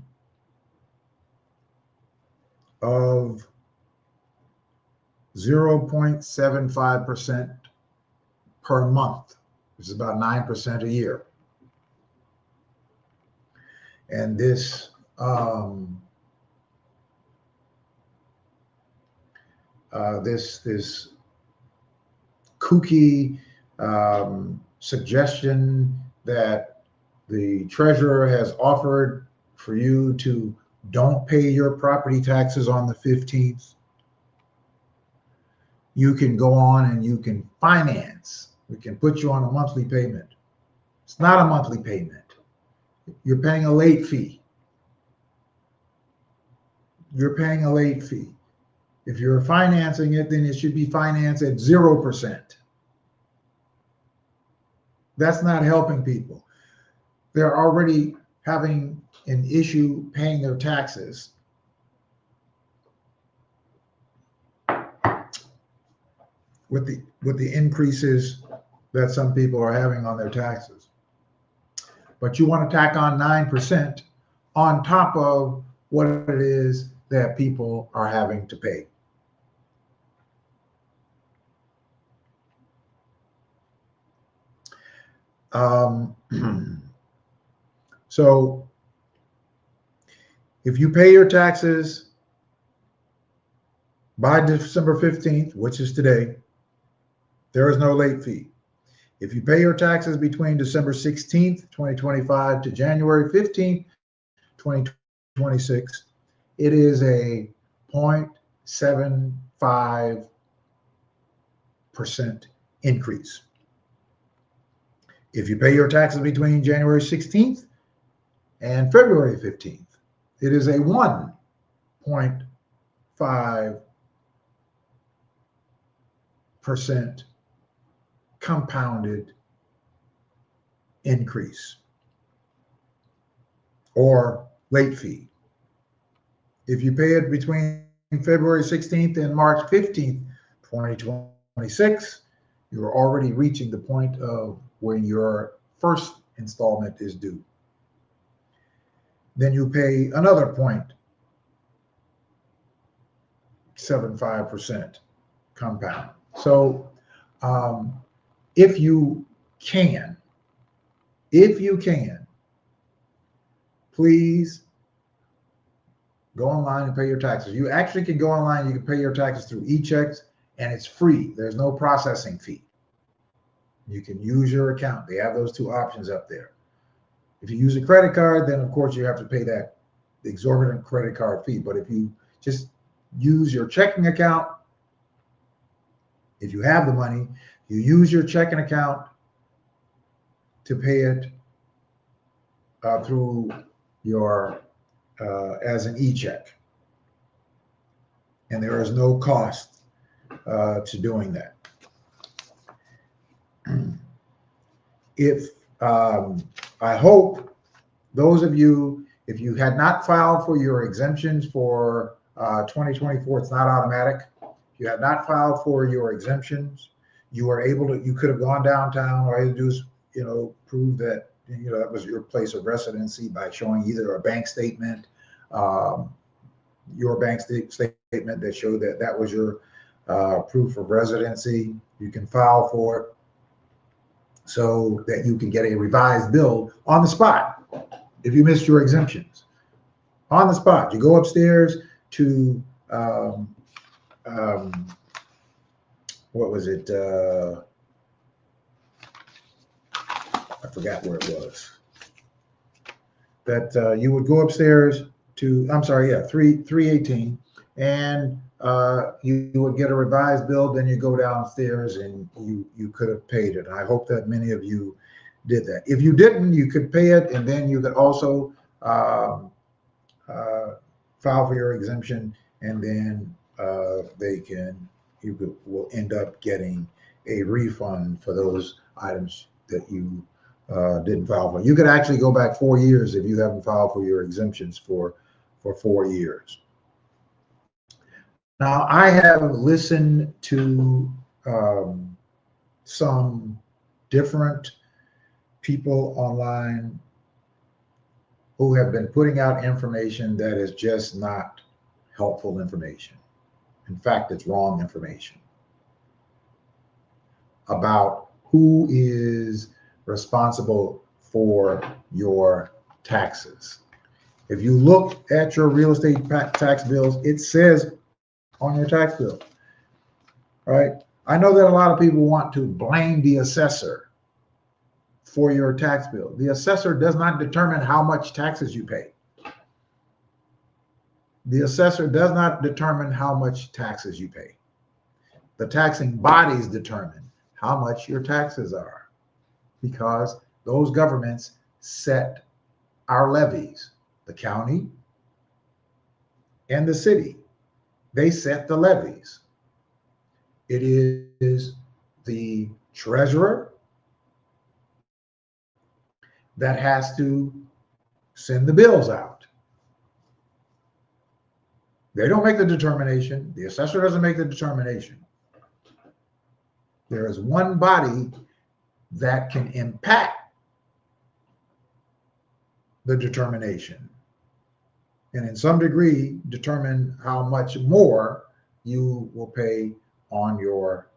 A: of 0.75% per month, which is about 9% a year. And this this kooky suggestion that the treasurer has offered for you to don't pay your property taxes on the 15th. You can go on and you can finance. We can put you on a monthly payment. It's not a monthly payment. You're paying a late fee. You're paying a late fee. If you're financing it, then it should be financed at 0%. That's not helping people. They're already having an issue paying their taxes. With the increases that some people are having on their taxes. But you want to tack on 9% on top of what it is that people are having to pay. So if you pay your taxes by December 15th, which is today, there is no late fee. If you pay your taxes between December 16th, 2025 to January 15th, 2026, it is a 0.75% increase. If you pay your taxes between January 16th and February 15th, it is a 1.5% compounded increase or late fee. If you pay it between February 16th and March 15th, 2026, you're already reaching the point of when your first installment is due. then you pay another 0.75% compound. So if you can, please go online and pay your taxes. You actually can go online, you can pay your taxes through e-checks, and it's free. There's no processing fee. You can use your account. They have those two options up there. If you use a credit card, then of course you have to pay that exorbitant credit card fee. But if you just use your checking account, if you have the money, you use your checking account to pay it through your as an e-check, and there is no cost to doing that. If I hope those of you, if you had not filed for your exemptions for 2024, it's not automatic. If you had not filed for your exemptions, you were able to, you could have gone downtown. All you had to do is, prove that, that was your place of residency by showing either a bank statement, your bank statement that showed that that was your proof of residency. You can file for it so that you can get a revised bill on the spot if you missed your exemptions. On the spot, you go upstairs to what was it? I forgot where it was. That you would go upstairs to, 318, and you would get a revised bill. Then you go downstairs and you could have paid it. And I hope that many of you did that. If you didn't, you could pay it, and then you could also file for your exemption, and then you will end up getting a refund for those items that you didn't file for. You could actually go back 4 years if you haven't filed for your exemptions for 4 years. Now, I have listened to some different people online who have been putting out information that is just not helpful information. In fact, it's wrong information about who is responsible for your taxes. If you look at your real estate tax bills, it says on your tax bill, right? I know that a lot of people want to blame the assessor for your tax bill. The assessor does not determine how much taxes you pay. The assessor does not determine how much taxes you pay. The taxing bodies determine how much your taxes are, because those governments set our levies, the county and the city. They set the levies. It is the treasurer that has to send the bills out. They don't make the determination. The assessor doesn't make the determination. There is one body that can impact the determination, and in some degree determine how much more you will pay on your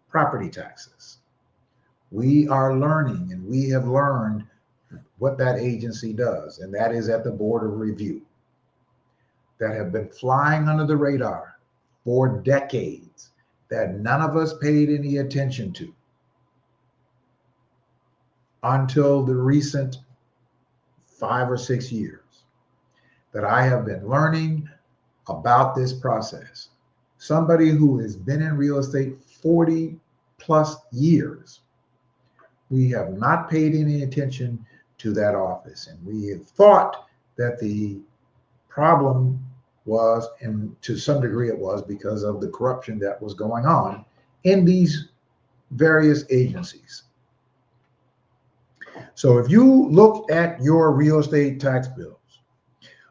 A: property taxes. We are learning, and we have learned what that agency does, and that is at the Board of Review, that have been flying under the radar for decades, that none of us paid any attention to until the recent 5 or 6 years, that I have been learning about this process. Somebody who has been in real estate 40 plus years, we have not paid any attention to that office. And we have thought that the problem was, and to some degree it was, because of the corruption that was going on in these various agencies. So if you look at your real estate tax bills,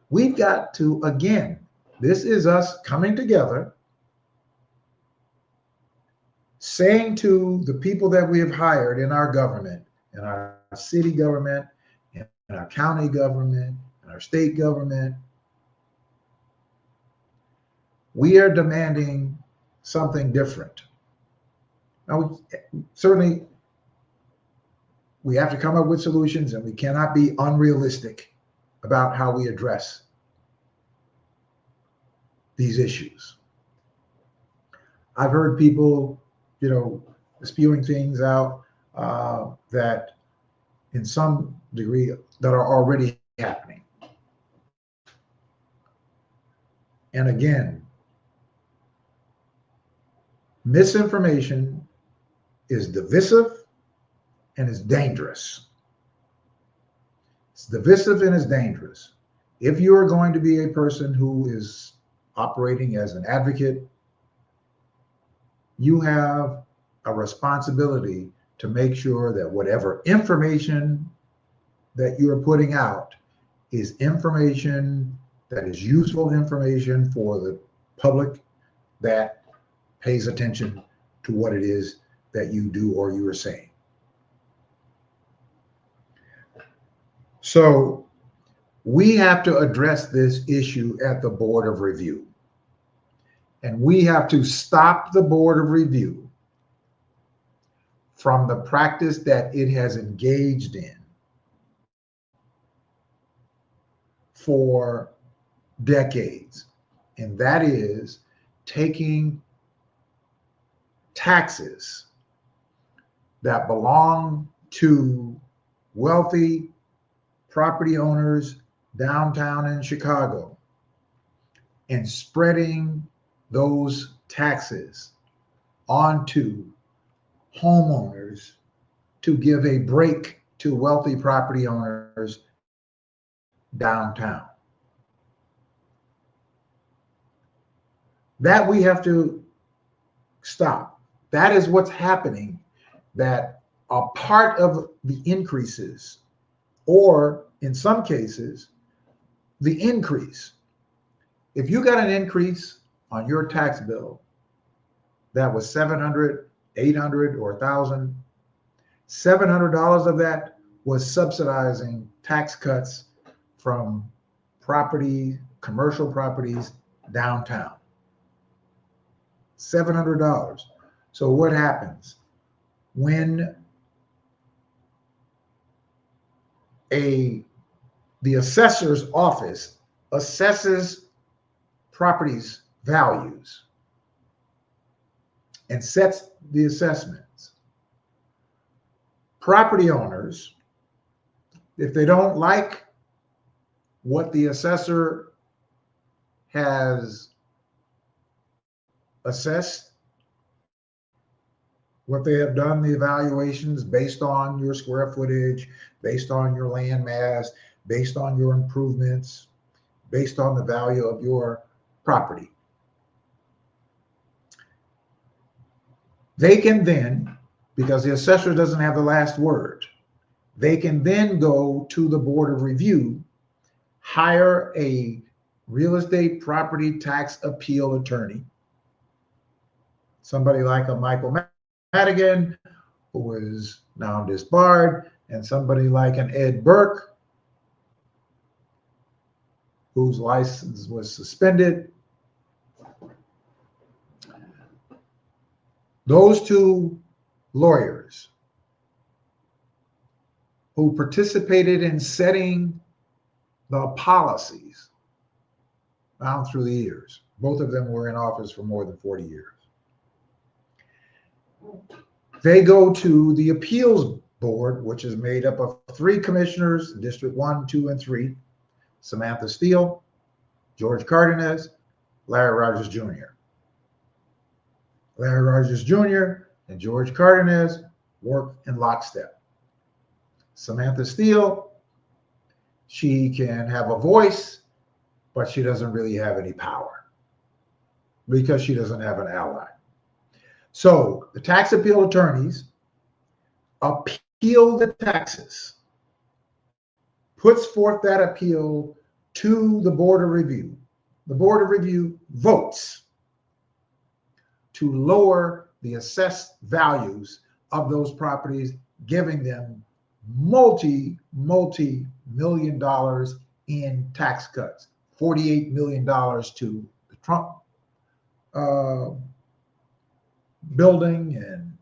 A: we've got to, again, this is us coming together, saying to the people that we have hired in our government, in our city government, in our county government, in our state government. We are demanding something different. Now, certainly, we have to come up with solutions, and we cannot be unrealistic about how we address these issues. I've heard people, spewing things out that in some degree that are already happening. And again, misinformation is divisive and is dangerous. It's divisive and it's dangerous. If you are going to be a person who is operating as an advocate, you have a responsibility to make sure that whatever information that you're putting out is information that is useful information for the public that pays attention to what it is that you do or you are saying. So we have to address this issue at the Board of Review. And we have to stop the Board of Review from the practice that it has engaged in for decades. And that is taking taxes that belong to wealthy property owners downtown in Chicago and spreading those taxes onto homeowners to give a break to wealthy property owners downtown. That we have to stop. That is what's happening, that a part of the increases, or in some cases, the increase. If you got an increase on your tax bill that was $700, $800, or $1,000, $700 of that was subsidizing tax cuts from property, commercial properties downtown. $700. So what happens when the assessor's office assesses properties values and sets the assessments? Property owners, if they don't like what the assessor has assessed, what they have done, the evaluations based on your square footage, based on your land mass, based on your improvements, based on the value of your property. They can then, because the assessor doesn't have the last word, they can then go to the Board of Review, hire a real estate property tax appeal attorney, somebody like a Michael Madigan, who is now disbarred, and somebody like an Ed Burke, whose license was suspended. Those two lawyers who participated in setting the policies down through the years, both of them were in office for more than 40 years. They go to the appeals board, which is made up of 3 commissioners, District 1, 2, and 3, Samantha Steele, George Cardenas, Larry Rogers Jr. Larry Rogers Jr. and George Cardenas work in lockstep. Samantha Steele, she can have a voice, but she doesn't really have any power because she doesn't have an ally. So the tax appeal attorneys appeal the taxes, puts forth that appeal to the Board of Review. The Board of Review votes to lower the assessed values of those properties, giving them multi-million dollars in tax cuts. $48 million to the Trump building and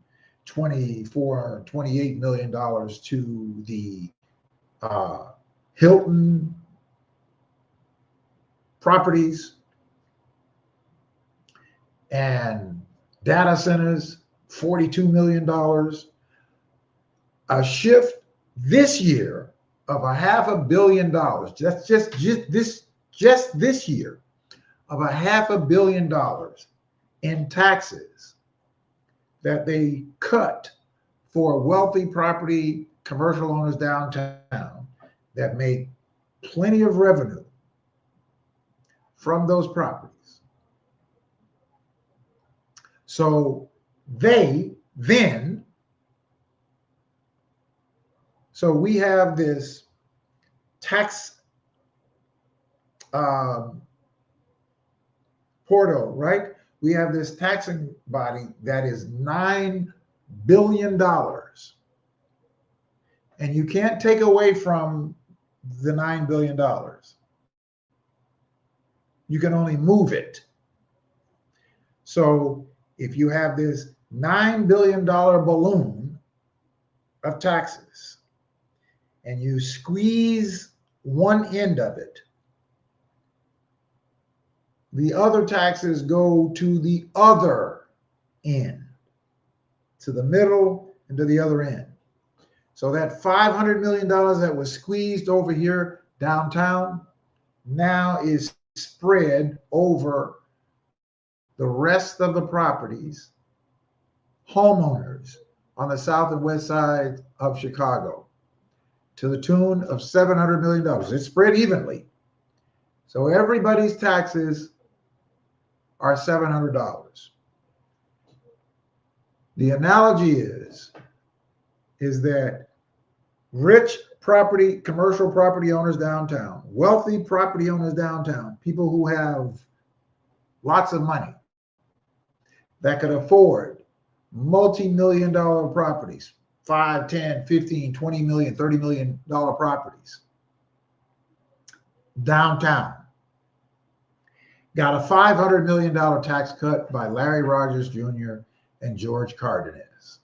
A: $28 million to the Hilton properties and data centers, $42 million. A shift this year of $500 million, just this year, of $500 million in taxes that they cut for wealthy property commercial owners downtown that make plenty of revenue from those properties. So we have this tax portal, right? We have this taxing body that is $9 billion. And you can't take away from the $9 billion. You can only move it. So if you have this $9 billion balloon of taxes and you squeeze one end of it, the other taxes go to the other end, to the middle and to the other end. So that $500 million that was squeezed over here downtown now is spread over the rest of the properties, homeowners on the south and west side of Chicago, to the tune of $700 million. It's spread evenly. So everybody's taxes are $700. The analogy is that rich property, commercial property owners downtown, wealthy property owners downtown, people who have lots of money that could afford multi-million-dollar properties, 5, 10, 15, 20 million, $30 million properties downtown, got a $500 million tax cut by Larry Rogers Jr. and George Cardenas.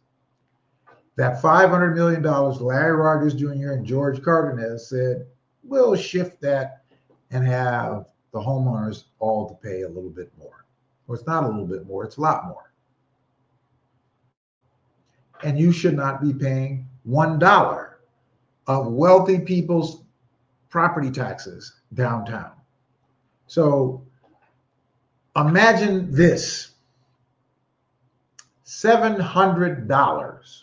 A: That $500 million, Larry Rogers Jr. and George Cardenas said, we'll shift that and have the homeowners all to pay a little bit more. Well, it's not a little bit more, it's a lot more. And you should not be paying $1 of wealthy people's property taxes downtown. So imagine this, $700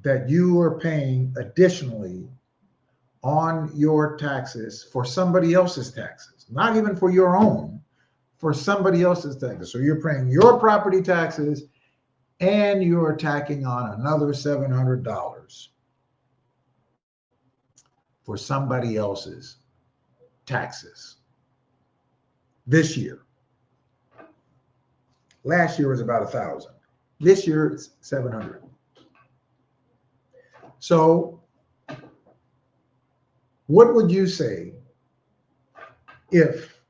A: that you are paying additionally on your taxes for somebody else's taxes, not even for your own, for somebody else's taxes. So you're paying your property taxes and you're tacking on another $700 for somebody else's taxes this year. Last year was about $1,000. This year it's $700. So what would you say if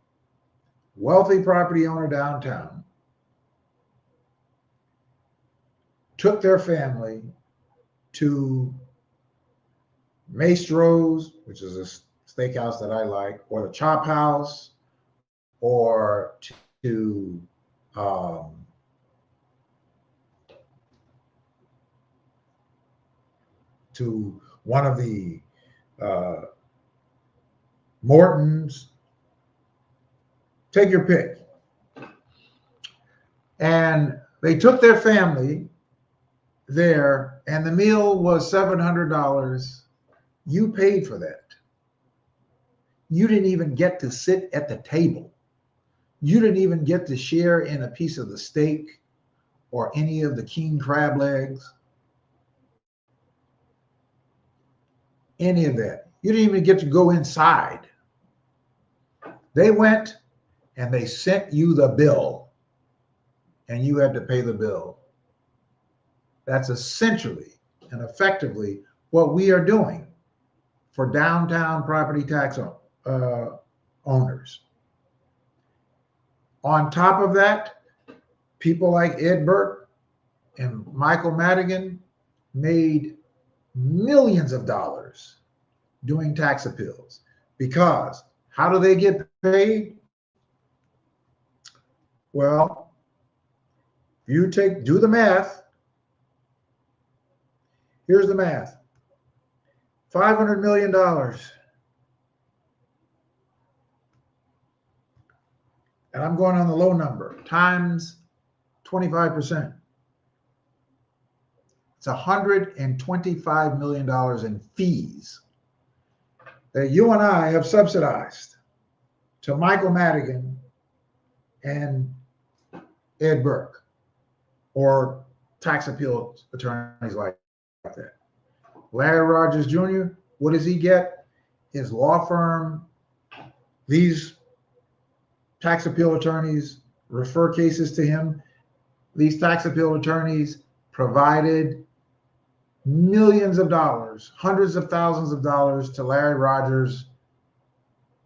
A: wealthy property owner downtown took their family to Maestro's, which is a steakhouse that I like, or the Chop House, or to one of the Mortons, take your pick. And they took their family there and the meal was $700. You paid for that. You didn't even get to sit at the table. You didn't even get to share in a piece of the steak or any of the king crab legs. Any of that. You didn't even get to go inside. They went and they sent you the bill and you had to pay the bill. That's essentially and effectively what we are doing for downtown property tax owners. On top of that, people like Ed Burke and Michael Madigan made millions of dollars doing tax appeals. Because how do they get paid? Well, you do the math. Here's the math. $500 million. And I'm going on the low number, times 25%. It's $125 million in fees that you and I have subsidized to Michael Madigan and Ed Burke, or tax appeal attorneys like that. Larry Rogers Jr., what does he get? His law firm, these tax appeal attorneys refer cases to him. These tax appeal attorneys provided millions of dollars, hundreds of thousands of dollars to Larry Rogers'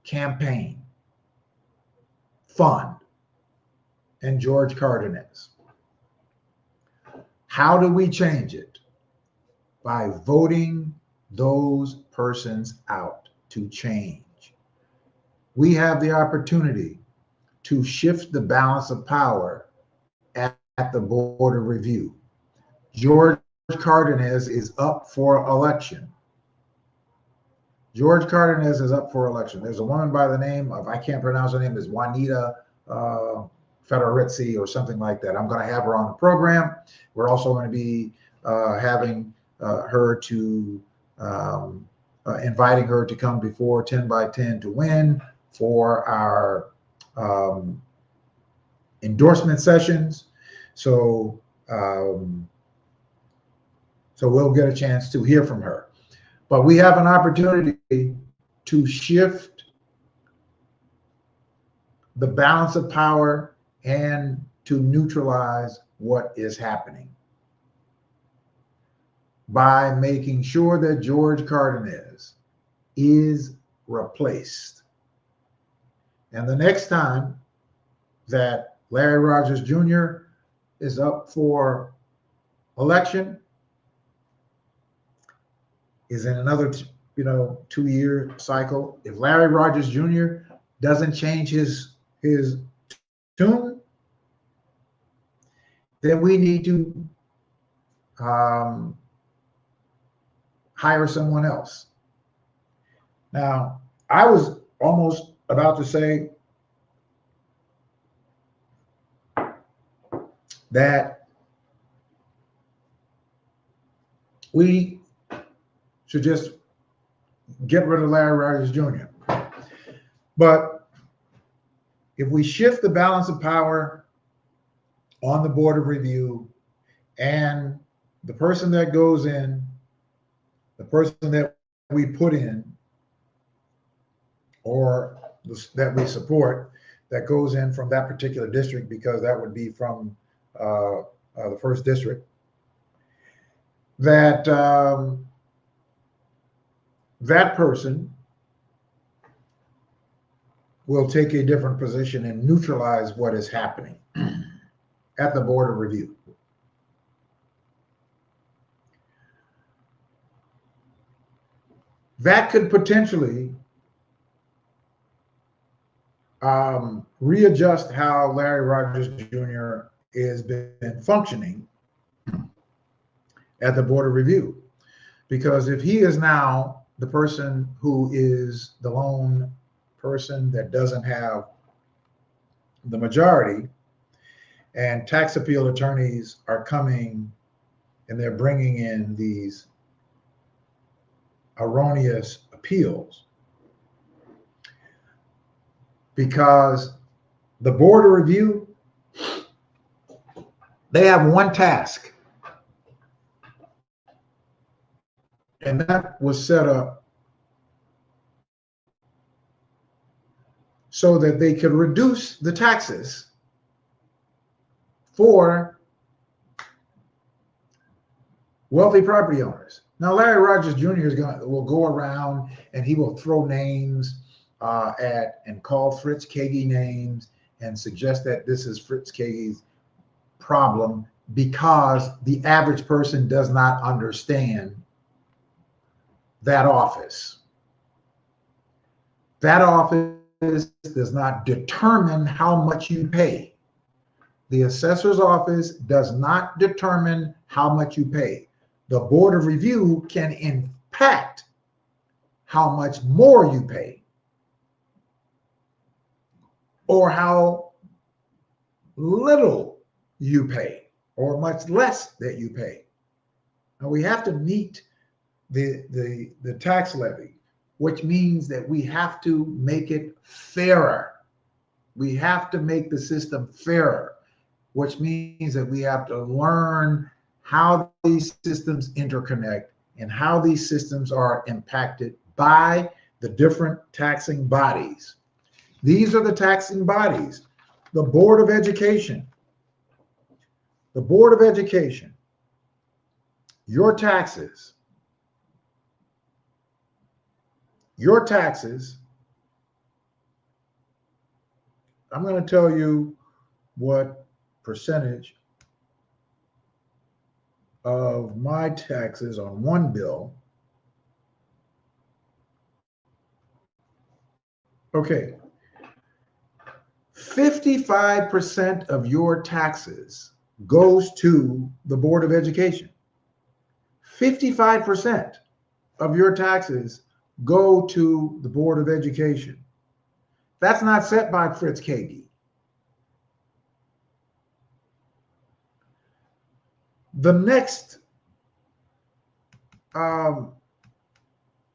A: campaign fund and George Cardenas. How do we change it? By voting those persons out to change. We have the opportunity to shift the balance of power at the Board of Review. George Cardenas is up for election. George Cardenas is up for election. There's a woman by the name of, I can't pronounce her name, is Juanita Federizzi or something like that. I'm going to have her on the program. We're also going to be having her to, inviting her to come before 10 by 10 to win for our endorsement sessions. So, so we'll get a chance to hear from her. But we have an opportunity to shift the balance of power and to neutralize what is happening by making sure that George Cardenas is replaced. And the next time that Larry Rogers Jr. is up for election is in another, 2-year cycle. If Larry Rogers Jr. doesn't change his tune, then we need to hire someone else. Now, I was almost about to say that we should just get rid of Larry Rogers Jr. But if we shift the balance of power on the Board of Review, and the person that goes in, the person that we put in, or that we support, that goes in from that particular district, because that would be from the first district, that that person will take a different position and neutralize what is happening at the Board of Review. That could potentially readjust how Larry Rogers Jr. has been functioning at the Board of Review. Because if he is now the person who is the lone person that doesn't have the majority, and tax appeal attorneys are coming and they're bringing in these erroneous appeals, because the Board of Review, they have one task, and that was set up so that they could reduce the taxes for wealthy property owners. Now, Larry Rogers Jr. will go around and he will throw names at and call Fritz Kagi names and suggest that this is Fritz Kagi's problem because the average person does not understand that office. That office does not determine how much you pay. The assessor's office does not determine how much you pay. The Board of Review can impact how much more you pay or how little you pay or much less that you pay. Now we have to meet the tax levy, which means that we have to make it fairer. We have to make the system fairer, which means that we have to learn how these systems interconnect and how these systems are impacted by the different taxing bodies. These are the taxing bodies. The Board of Education. The Board of Education. Your taxes. Your taxes. I'm going to tell you what percentage of my taxes on one bill. Okay. 55% of your taxes goes to the Board of Education. 55% of your taxes go to the Board of Education. That's not set by Fritz Kagi. The next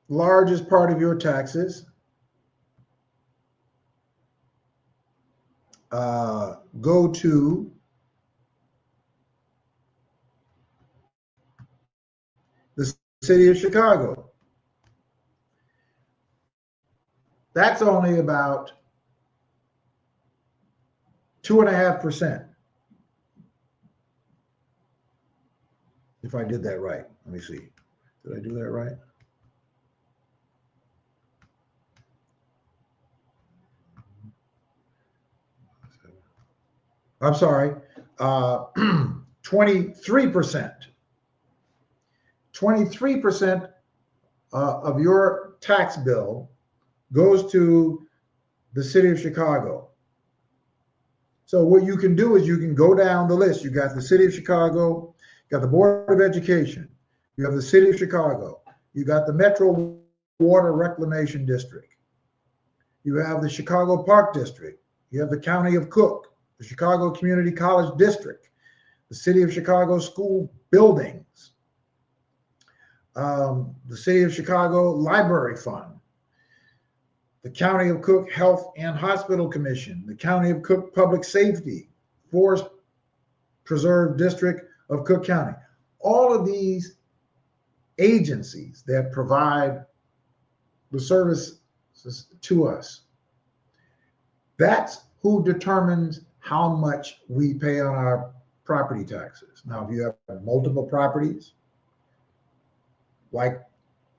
A: largest part of your taxes go to the city of Chicago. That's only about 2.5%. If I did that right, let me see. Did I do that right? I'm sorry, 23%. 23% of your tax bill goes to the city of Chicago. So what you can do is you can go down the list. You got the city of Chicago, you got the Board of Education, you have the city of Chicago, you got the Metro Water Reclamation District, you have the Chicago Park District, you have the County of Cook, the Chicago Community College District, the City of Chicago School Buildings, the City of Chicago Library Fund, the County of Cook Health and Hospital Commission, the County of Cook Public Safety, Forest Preserve District of Cook County. All of these agencies that provide the services to us, that's who determines how much we pay on our property taxes. Now, if you have multiple properties, like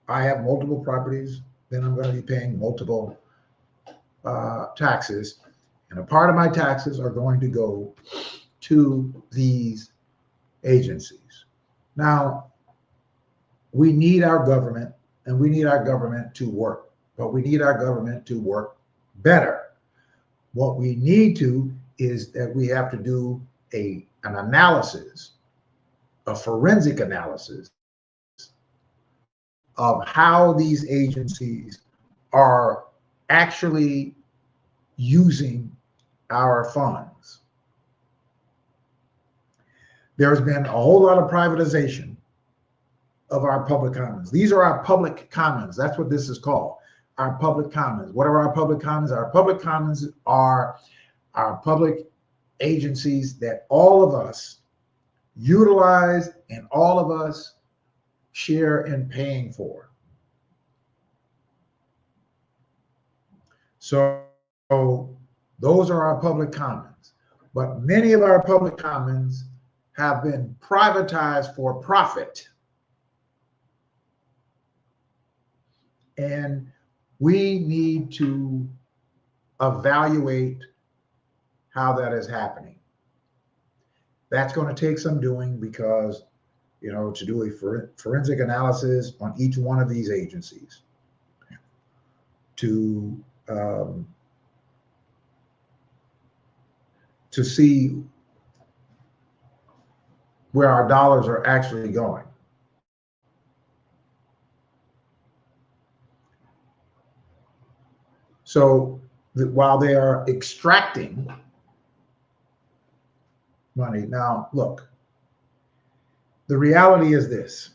A: I have multiple properties, then I'm going to be paying multiple taxes. And a part of my taxes are going to go to these agencies. Now, we need our government, and we need our government to work, but we need our government to work better. What we need to is that we have to do an analysis, a forensic analysis of how these agencies are actually using our funds. There's been a whole lot of privatization of our public commons. These are our public commons. That's what this is called, our public commons. What are our public commons? Our public commons are our public agencies that all of us utilize and all of us share in paying for. So those are our public commons. But many of our public commons have been privatized for profit. And we need to evaluate how that is happening. That's going to take some doing because, to do a forensic analysis on each one of these agencies to see where our dollars are actually going. So while they are extracting money, now look, the reality is this,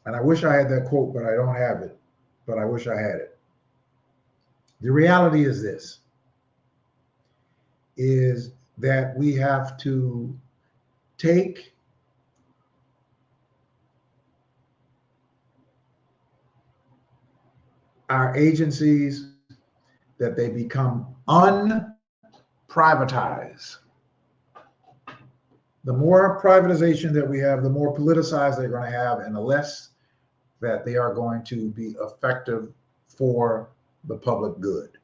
A: and I wish I had that quote, but I don't have it, but I wish I had it. The reality is this, is that we have to take our agencies, that they become unprivatized. The more privatization that we have, the more politicized they're going to have, and the less that they are going to be effective for the public good.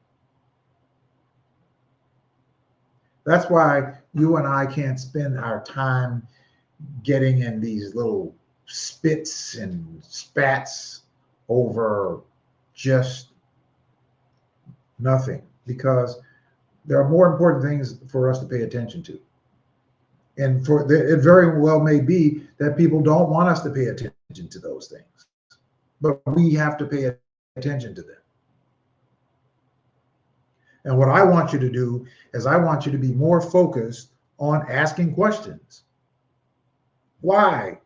A: That's why you and I can't spend our time getting in these little spits and spats over just nothing, because there are more important things for us to pay attention to. And it very well may be that people don't want us to pay attention to those things, but we have to pay attention to them. And what I want you to do is I want you to be more focused on asking questions. Why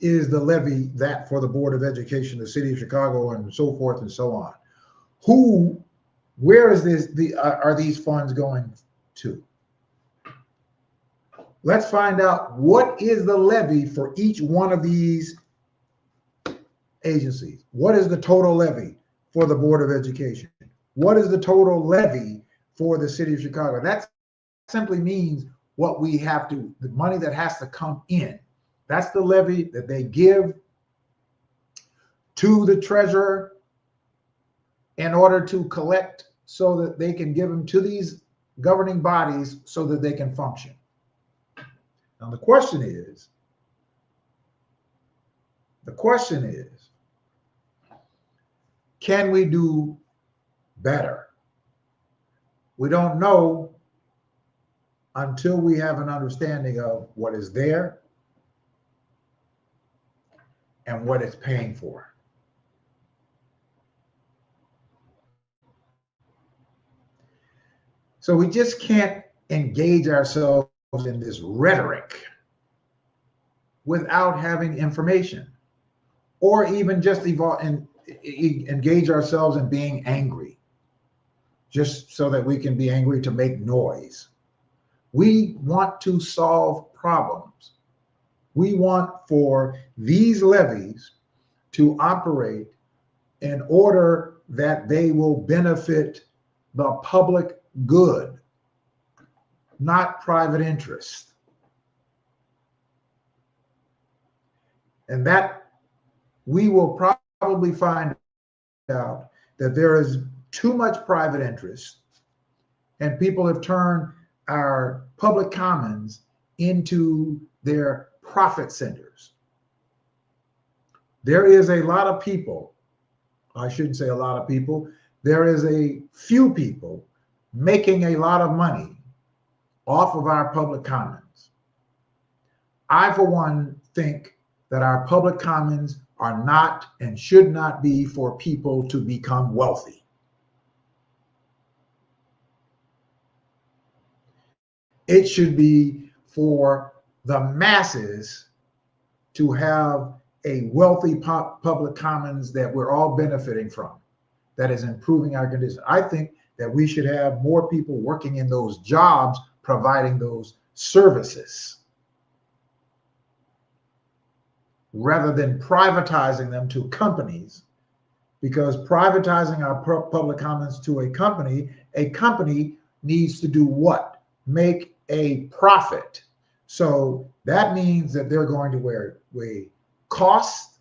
A: is the levy that for the Board of Education, the City of Chicago, and so forth and so on? Where is are these funds going to? Let's find out what is the levy for each one of these agencies. What is the total levy for the Board of Education? What is the total levy for the City of Chicago? That simply means what we have to, the money that has to come in. That's the levy that they give to the treasurer in order to collect, so that they can give them to these governing bodies so that they can function. Now the question is, can we do better? We don't know until we have an understanding of what is there and what it's paying for. So we just can't engage ourselves in this rhetoric without having information, or even just engage ourselves in being angry, just so that we can be angry to make noise. We want to solve problems. We want for these levies to operate in order that they will benefit the public good, not private interest. And that we will probably find out that there is too much private interest, and people have turned our public commons into their profit centers. There is a lot of people, I shouldn't say a lot of people, there is a few people making a lot of money off of our public commons. I, for one, think that our public commons are not and should not be for people to become wealthy. It should be for the masses to have a wealthy public commons that we're all benefiting from, that is improving our condition. I think that we should have more people working in those jobs, providing those services, rather than privatizing them to companies, because privatizing our public commons to a company needs to do what? Make a profit. So that means that they're going to weigh costs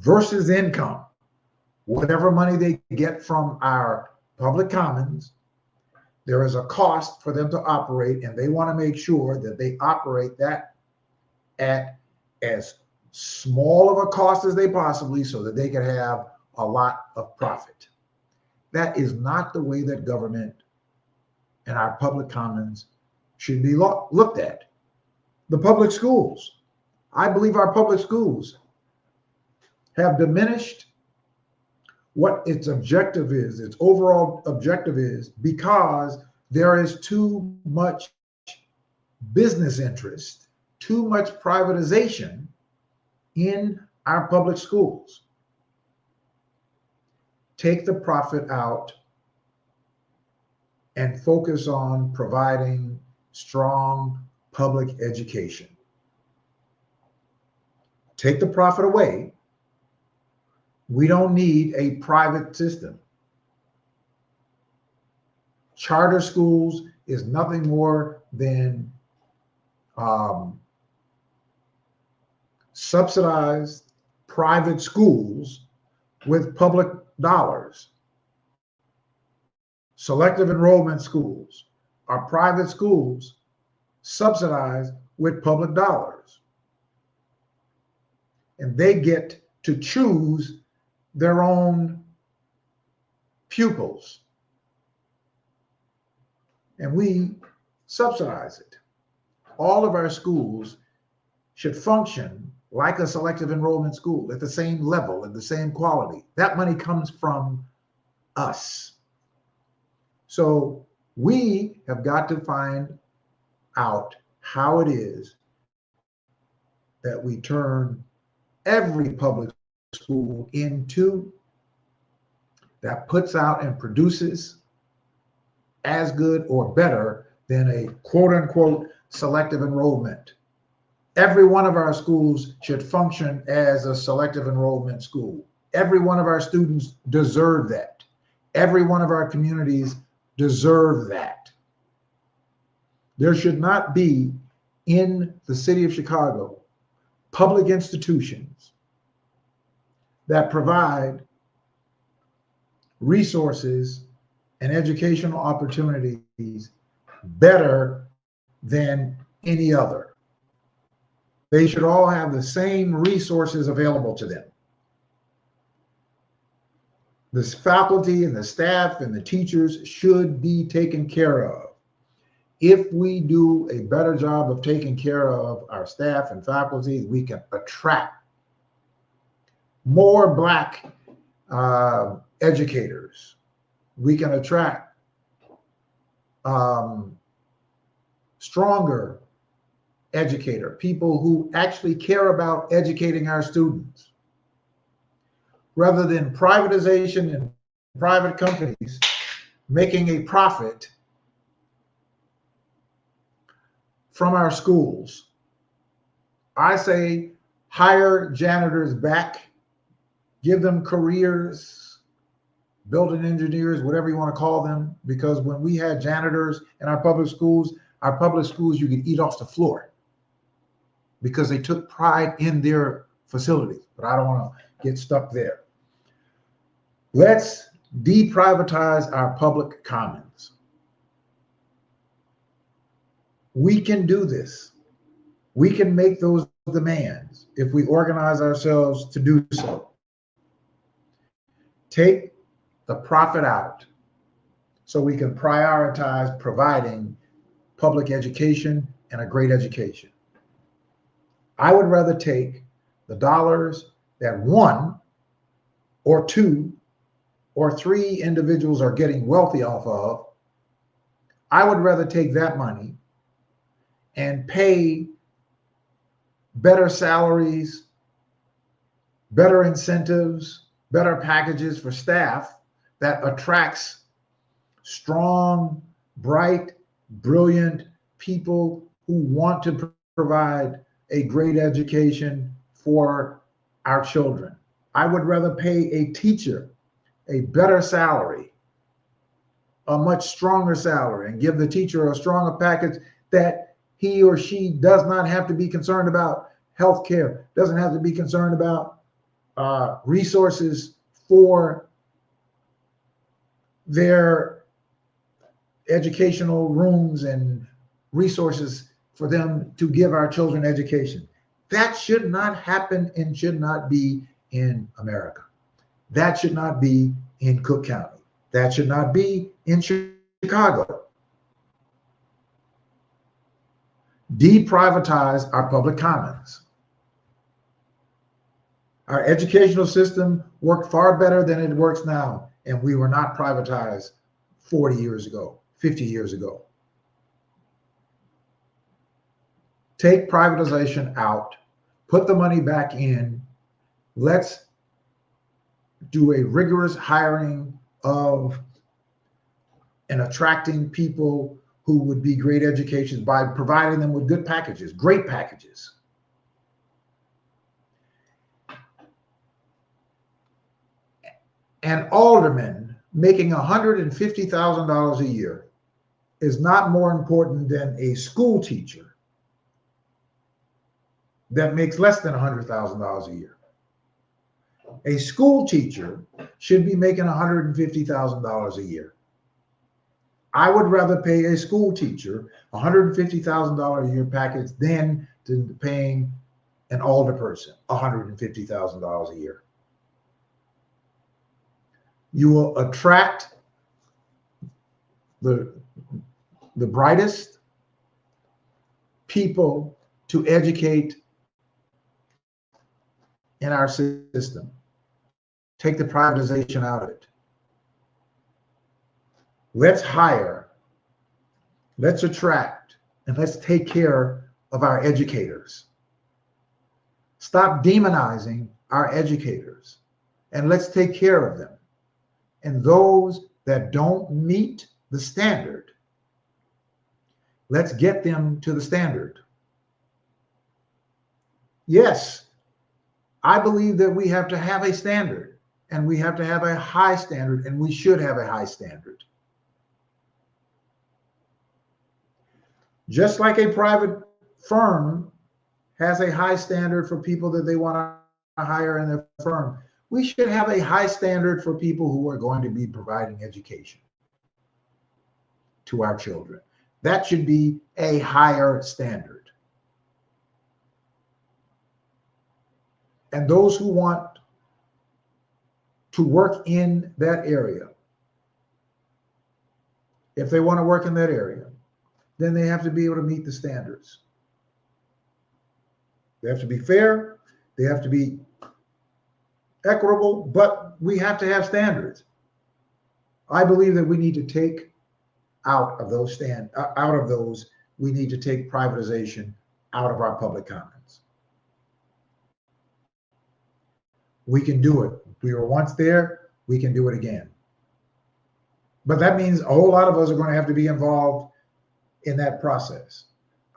A: versus income, whatever money they get from our public commons, there is a cost for them to operate, and they want to make sure that they operate that at as small of a cost as they possibly, so that they can have a lot of profit. That is not the way that government and our public commons should be looked at. The public schools, I believe our public schools have diminished what its objective is, its overall objective is, because there is too much business interest, too much privatization in our public schools. Take the profit out and focus on providing strong public education. Take the profit away. We don't need a private system. Charter schools is nothing more than subsidized private schools with public dollars. Selective enrollment schools are private schools subsidized with public dollars. And they get to choose their own pupils. And we subsidize it. All of our schools should function like a selective enrollment school, at the same level, at the same quality. That money comes from us. So we have got to find out how it is that we turn every public school into that puts out and produces as good or better than a quote unquote selective enrollment. Every one of our schools should function as a selective enrollment school. Every one of our students deserve that. Every one of our communities deserve that. There should not be in the city of Chicago public institutions that provide resources and educational opportunities better than any other. They should all have the same resources available to them. The faculty and the staff and the teachers should be taken care of. If we do a better job of taking care of our staff and faculty, we can attract more Black educators. We can attract stronger educator, people who actually care about educating our students, rather than privatization and private companies making a profit from our schools. I say hire janitors back, give them careers, building engineers, whatever you want to call them, because when we had janitors in our public schools, you could eat off the floor because they took pride in their facilities. But I don't want to get stuck there. Let's deprivatize our public commons. We can do this. We can make those demands if we organize ourselves to do so. Take the profit out so we can prioritize providing public education and a great education. I would rather take the dollars that one or two or three individuals are getting wealthy off of. I would rather take that money and pay better salaries, better incentives, better packages for staff that attracts strong, bright, brilliant people who want to provide a great education for our children. I would rather pay a teacher a better salary, a much stronger salary, and give the teacher a stronger package that he or she does not have to be concerned about health care, doesn't have to be concerned about resources for their educational rooms and resources for them to give our children education. That should not happen and should not be in America. That should not be in Cook County. That should not be in Chicago. Deprivatize our public commons. Our educational system worked far better than it works now, and we were not privatized 40 years ago, 50 years ago. Take privatization out, put the money back in. Let's do a rigorous hiring of and attracting people who would be great educations by providing them with good packages, great packages. An alderman making $150,000 a year is not more important than a school teacher that makes less than $100,000 a year. A school teacher should be making $150,000 a year. I would rather pay a school teacher $150,000 a year package than to paying an alderperson $150,000 a year. You will attract the brightest people to educate in our system. Take the privatization out of it. Let's hire, let's attract, and let's take care of our educators. Stop demonizing our educators, and let's take care of them. And those that don't meet the standard, let's get them to the standard. Yes, I believe that we have to have a standard, and we have to have a high standard, and we should have a high standard. Just like a private firm has a high standard for people that they want to hire in their firm, we should have a high standard for people who are going to be providing education to our children. That should be a higher standard. And those who want to work in that area, if they want to work in that area, then they have to be able to meet the standards. They have to be fair, they have to be equitable, but we have to have standards. I believe that we need to take out of those, we need to take privatization out of our public commons. We can do it. We were once there, we can do it again. But that means a whole lot of us are going to have to be involved in that process.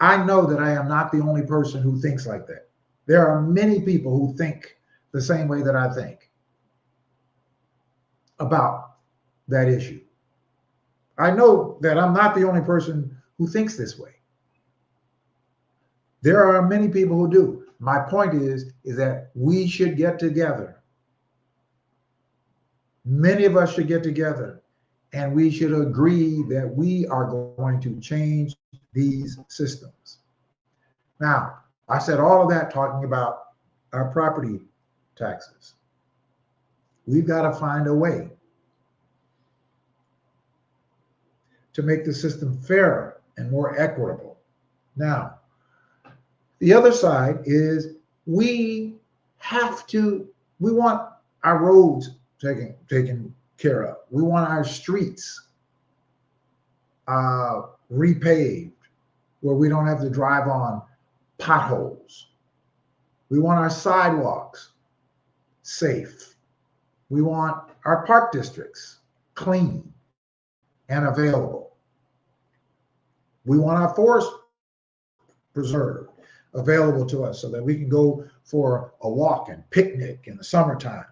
A: I know that I am not the only person who thinks like that. There are many people who think the same way that I think about that issue. I know that I'm not the only person who thinks this way. There are many people who do. My point is that we should get together. Many of us should get together, and we should agree that we are going to change these systems. Now, I said all of that talking about our property taxes. We've got to find a way to make the system fairer and more equitable. Now, the other side is we want our roads taken care of. We want our streets repaved where we don't have to drive on potholes. We want our sidewalks safe. We want our park districts clean and available. We want our forest preserve available to us so that we can go for a walk and picnic in the summertime.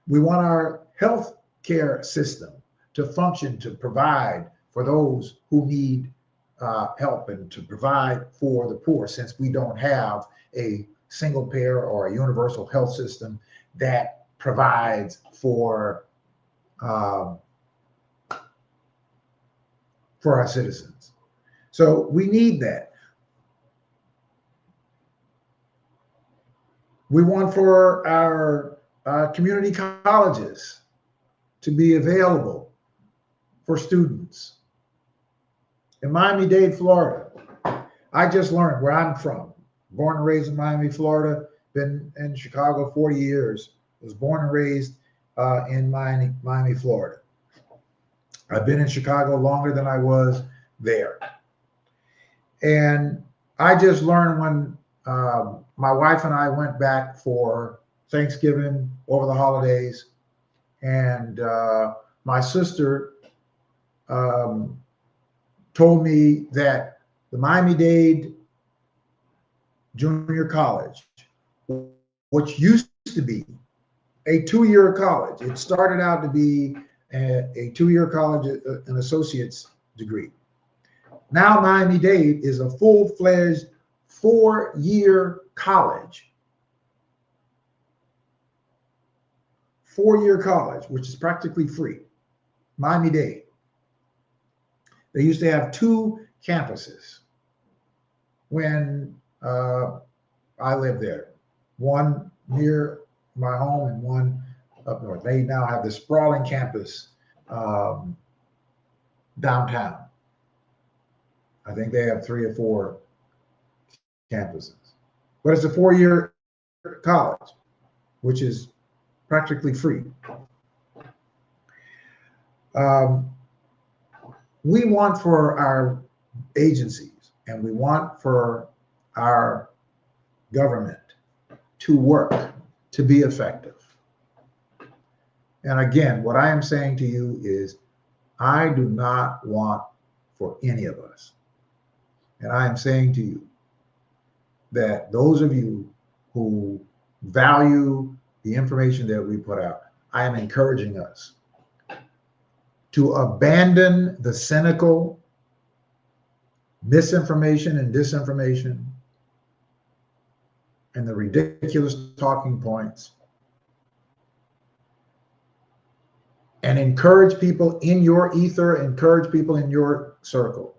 A: We want our health care system to function, to provide for those who need help and to provide for the poor, since we don't have a single payer or a universal health system that provides for our citizens. So we need that. We want for our community colleges to be available for students. In Miami-Dade, Florida, I just learned where I'm from. Born and raised in Miami, Florida, been in Chicago 40 years, was born and raised in Miami, Florida. I've been in Chicago longer than I was there. And I just learned when my wife and I went back for Thanksgiving over the holidays, and my sister told me that the Miami-Dade Junior College, which used to be a 2-year college, it started out to be a 2-year college, an associate's degree. Now Miami-Dade is a full-fledged 4-year college. 4-year college, which is practically free. Miami-Dade. They used to have 2 campuses when I lived there. One near my home and one up north. They now have this sprawling campus downtown. I think they have 3 or 4 campuses. But it's a 4-year college, which is practically free. We want for our agencies and we want for our government to work, to be effective. And again, what I am saying to you is I do not want for any of us. And I am saying to you that those of you who value the information that we put out, I am encouraging us to abandon the cynical misinformation and disinformation and the ridiculous talking points, and encourage people in your ether, encourage people in your circle,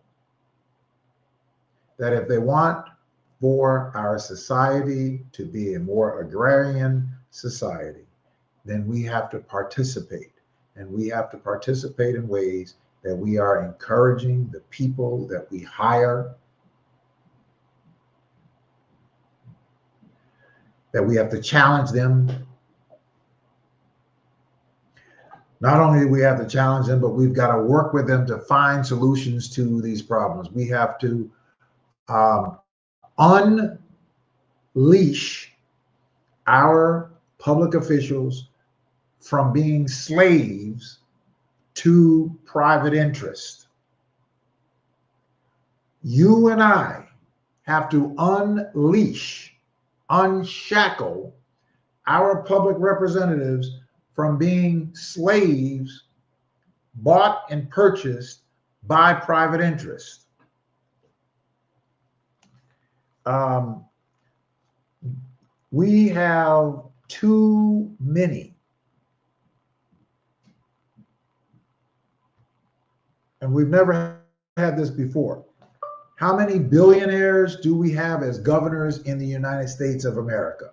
A: that if they want for our society to be a more agrarian society, then we have to participate. And we have to participate in ways that we are encouraging the people that we hire, that we have to challenge them. Not only do we have to challenge them, but we've got to work with them to find solutions to these problems. We have to unleash our public officials from being slaves to private interest. You and I have to unleash, unshackle our public representatives from being slaves bought and purchased by private interest. We have too many. And we've never had this before. How many billionaires do we have as governors in the United States of America?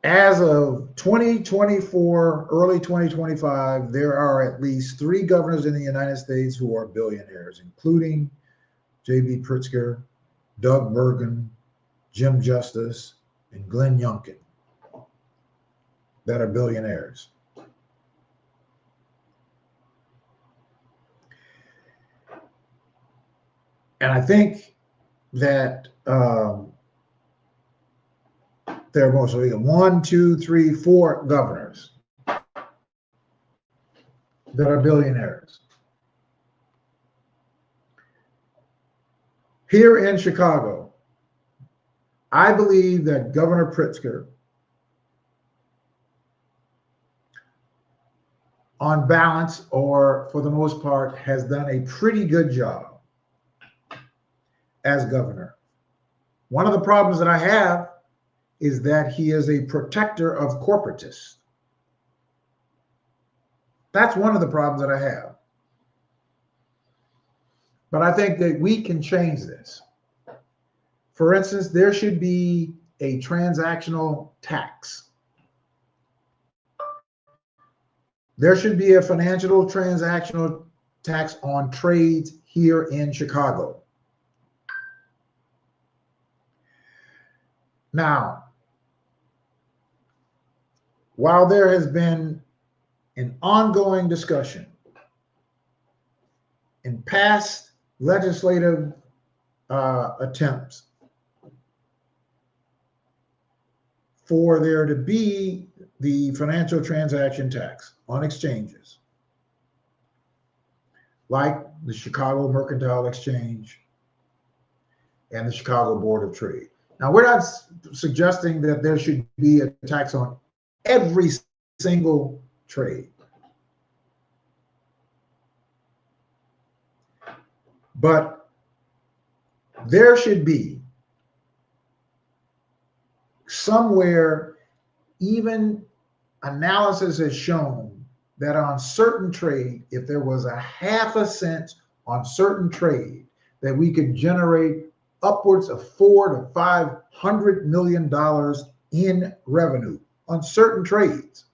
A: As of 2024, early 2025, there are at least 3 governors in the United States who are billionaires, including J.B. Pritzker, Doug Burgum, Jim Justice, and Glenn Youngkin, that are billionaires. And I think that there are mostly 1, 2, 3, 4 governors that are billionaires. Here in Chicago, I believe that Governor Pritzker, on balance, or for the most part, has done a pretty good job as governor. One of the problems that I have is that he is a protector of corporatists. That's one of the problems that I have. But I think that we can change this. For instance, there should be a transactional tax. There should be a financial transactional tax on trades here in Chicago. Now, while there has been an ongoing discussion in past legislative attempts for there to be the financial transaction tax on exchanges, like the Chicago Mercantile Exchange and the Chicago Board of Trade. Now, we're not suggesting that there should be a tax on every single trade. But there should be somewhere, even analysis has shown that on certain trade, if there was a half a cent on certain trade, that we could generate upwards of $400 to $500 million in revenue on certain trades.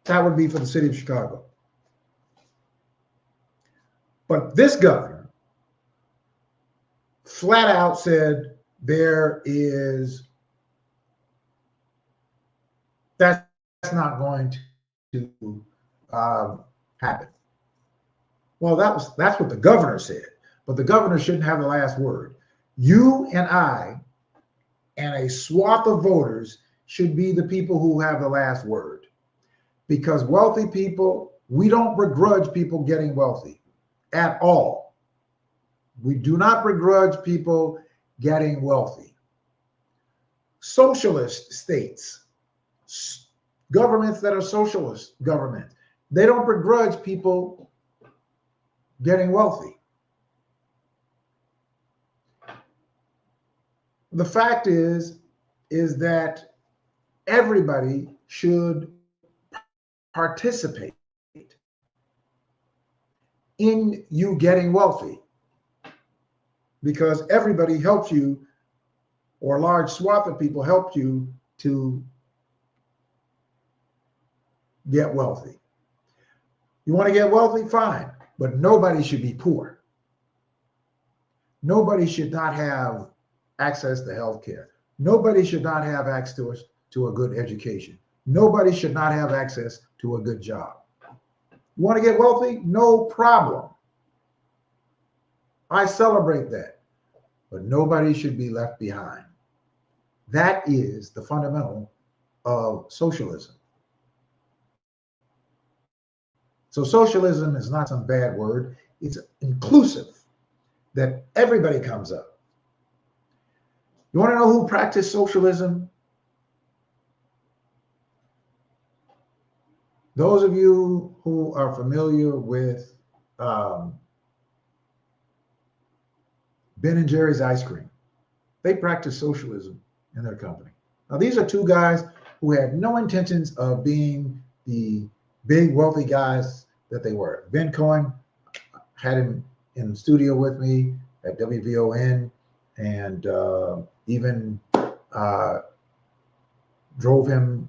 A: That would be for the city of Chicago. But this governor flat out said that's not going to happen. Well, that's what the governor said, but the governor shouldn't have the last word. You and I and a swath of voters should be the people who have the last word, because wealthy people, we don't begrudge people getting wealthy at all. We do not begrudge people getting wealthy. Socialist states, governments that are socialist governments, they don't begrudge people getting wealthy. The fact is that everybody should participate in you getting wealthy, because everybody helps you, or a large swath of people help you to get wealthy. You want to get wealthy? Fine, but nobody should be poor. Nobody should not have access to health care. Nobody should not have access to a good education. Nobody should not have access to a good job. You want to get wealthy? No problem. I celebrate that. But nobody should be left behind. That is the fundamental of socialism. So socialism is not some bad word. It's inclusive, that everybody comes up. You want to know who practiced socialism? Those of you who are familiar with Ben and Jerry's ice cream, they practice socialism in their company. Now, these are two guys who had no intentions of being the big wealthy guys that they were. Ben Cohen, had him in the studio with me at WVON, and even drove him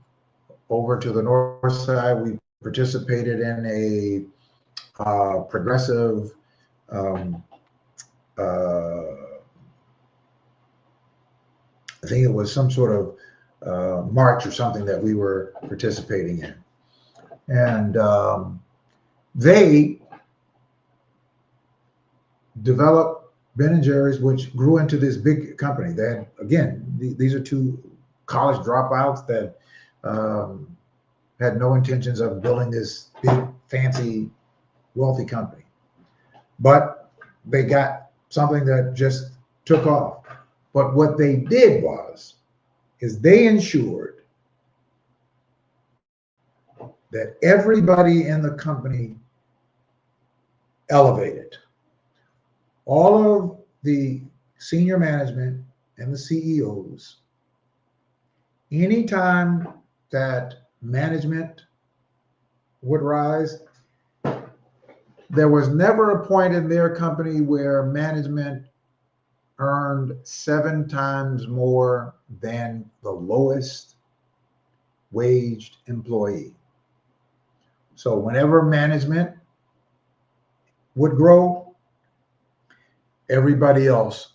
A: over to the north side. We participated in a progressive I think it was some sort of march or something that we were participating in. And they developed Ben & Jerry's, which grew into this big company. They had, again, these are two college dropouts that had no intentions of building this big, fancy, wealthy company. But they got something that just took off. But what they did is they ensured that everybody in the company elevated. all of the senior management and the CEOs, anytime that management would rise, there was never a point in their company where management earned 7 times more than the lowest waged employee. So whenever management would grow, everybody else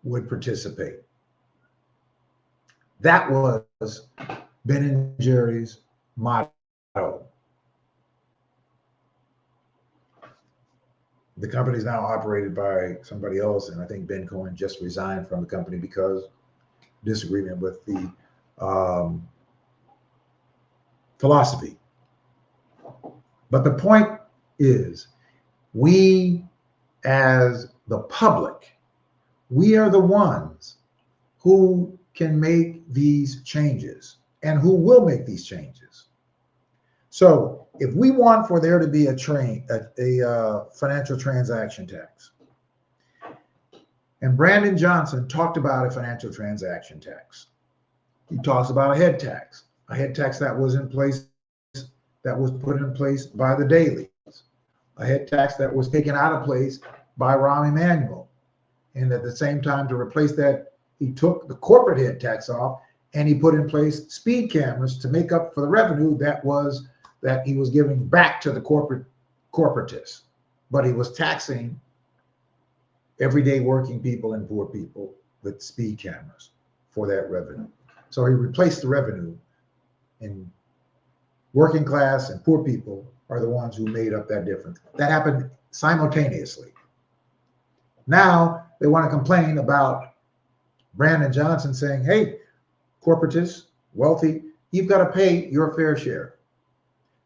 A: would participate. That was Ben and Jerry's motto. The company is now operated by somebody else, and I think Ben Cohen just resigned from the company because disagreement with the philosophy. But the point is, we as the public, we are the ones who can make these changes and who will make these changes. So if we want for there to be a financial transaction tax, and Brandon Johnson talked about a financial transaction tax. He talks about a head tax that was in place, that was put in place by the Dailies, a head tax that was taken out of place by Rahm Emanuel. And at the same time, to replace that, he took the corporate head tax off and he put in place speed cameras to make up for the revenue that he was giving back to the corporatists. But he was taxing everyday working people and poor people with speed cameras for that revenue. So he replaced the revenue, and working class and poor people are the ones who made up that difference. That happened simultaneously. Now they want to complain about Brandon Johnson saying, hey, corporatists, wealthy, you've got to pay your fair share.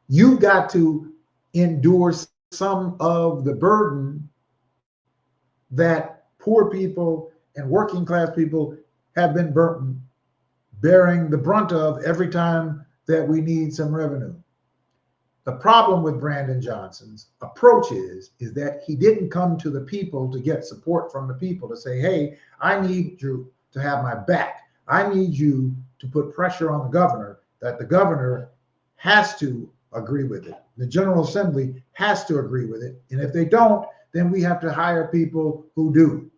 A: You've got to endure some of the burden that poor people and working class people have been bearing the brunt of every time that we need some revenue. The problem with Brandon Johnson's approach is that he didn't come to the people to get support from the people to say, hey, I need you to have my back. I need you to put pressure on the governor, that the governor has to agree with it. The General Assembly has to agree with it. And if they don't, then we have to hire people who do.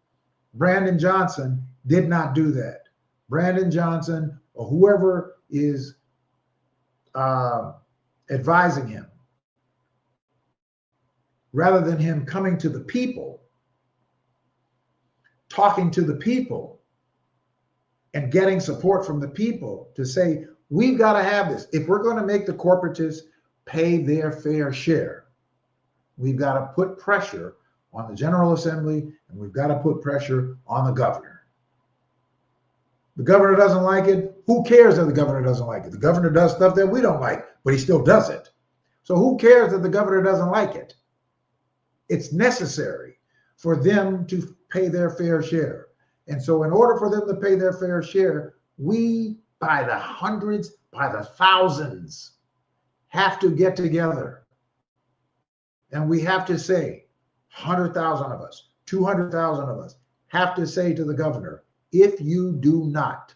A: Brandon Johnson did not do that. Brandon Johnson, or whoever is advising him, rather than him coming to the people, talking to the people, and getting support from the people to say, we've got to have this. If we're going to make the corporatists pay their fair share, we've got to put pressure on the General Assembly, and we've got to put pressure on the governor. The governor doesn't like it. Who cares that the governor doesn't like it? The governor does stuff that we don't like, but he still does it. So who cares that the governor doesn't like it? It's necessary for them to pay their fair share. And so in order for them to pay their fair share, we, by the hundreds, by the thousands, have to get together. And we have to say, 100,000 of us, 200,000 of us have to say to the governor, if you do not,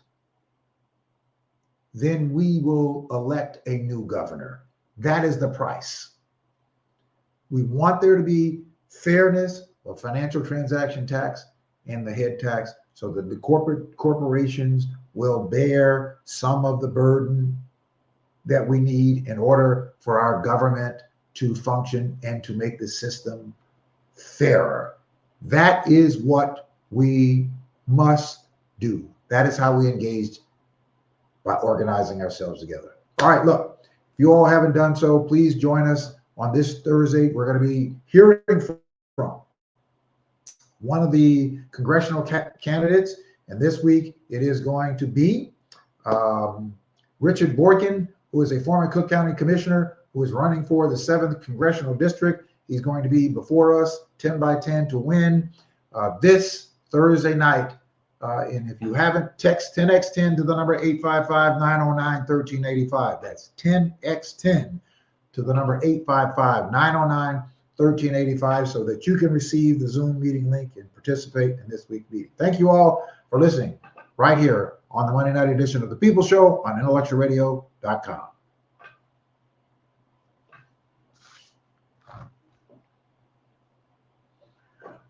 A: then we will elect a new governor. That is the price. We want there to be fairness of financial transaction tax and the head tax so that the corporations will bear some of the burden that we need in order for our government to function and to make the system fairer. That is what we must do. That is how we engage, by organizing ourselves together. All right, look, if you all haven't done so, please join us on this Thursday. We're going to be hearing from one of the congressional candidates, and this week it is going to be Richard Boykin, who is a former Cook County commissioner who is running for the 7th Congressional District. He's going to be before us, 10 by 10 to win this Thursday night. And if you haven't, text 10x10 to the number 855-909-1385. That's 10x10 to the number 855-909-1385. 1385 so that you can receive the Zoom meeting link and participate in this week's meeting. Thank you all for listening right here on the Monday night edition of The People Show on intellectualradio.com.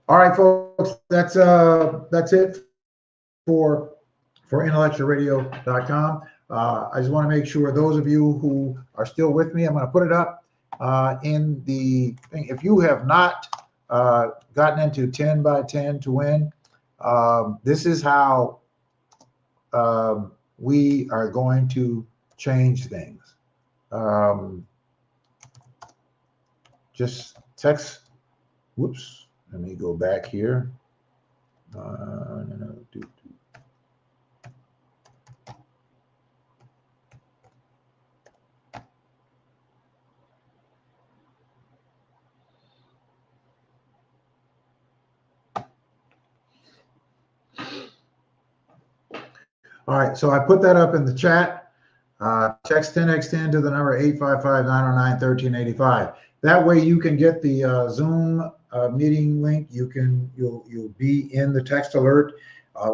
A: All right, folks, that's it for intellectualradio.com. I just want to make sure those of you who are still with me, I'm going to put it up in the thing. If you have not gotten into 10 by 10 to win, this is how we are going to change things. Just text, whoops. Let me go back here. All right, so I put that up in the chat. Text 10x10 to the number 855-909-1385. That way you can get the Zoom meeting link. You'll be in the text alert.